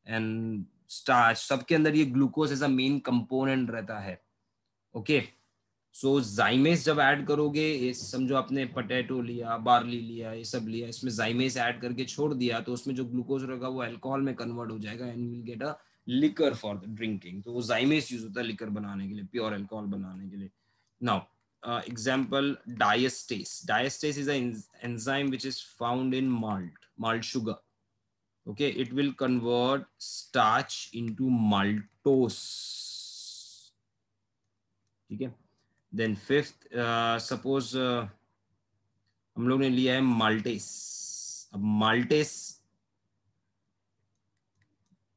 and starch, सबके अंदर ये glucose as a main component रहता है। ओके, सो जाइमेस जब ऐड करोगे, ये समझो आपने पोटैटो लिया, बार्ली लिया, ये सब लिया, इसमें जाइमेस ऐड करके छोड़ दिया, तो उसमें जो ग्लूकोज रहेगा वो अल्कोहल में कन्वर्ट हो जाएगा and you will get a liquor for the drinking. तो वो जाइमेस यूज होता है लिकर बनाने के लिए, प्योर अल्कोहल बनाने के लिए। Now example, diastase. Diastase is an enzyme which is found in malt sugar. Okay, it will convert starch into maltose. ठीक है, then fifth, suppose हम लोग ने लिया है माल्टेस। अब माल्टेस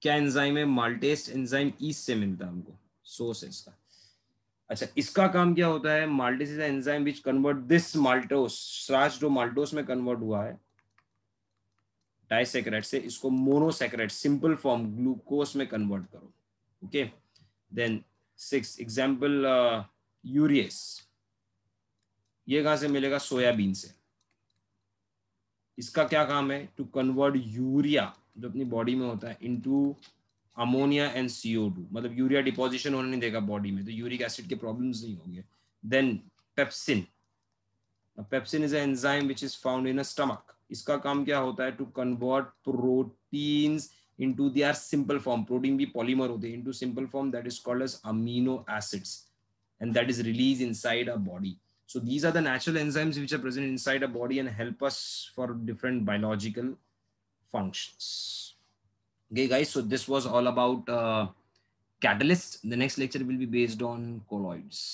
क्या एंजाइम है, माल्टेस एंजाइम ईस्ट से मिलता है हमको, सोर्स है इसका। अच्छा, इसका काम क्या होता है, maltase is enzyme which convert this maltose, starch जो माल्टोस में कन्वर्ट हुआ है डाइसैकेराइड से, इसको मोनोसैकेराइड सिंपल फॉर्म ग्लूकोज में कन्वर्ट करो। ओके, देन 6 एग्जांपल यूरियस, ये कहां से मिलेगा, सोयाबीन से। इसका क्या काम है, टू कन्वर्ट यूरिया जो अपनी बॉडी में होता है, इनटू अमोनिया एंड CO2, मतलब यूरिया डिपोजिशन होने नहीं देगा बॉडी में, तो यूरिक एसिड के प्रॉब्लम्स नहीं होंगे. Then pepsin. Pepsin is an enzyme which is found in a stomach. इसका काम क्या होता है? To convert proteins into their simple form. Protein भी पॉलीमर होते हैं. into simple form that is called as amino acids, and that is released inside a body. So these are the natural enzymes which are present inside a body and help us for different biological functions. Okay guys, so this was all about catalyst. The next lecture will be based on colloids.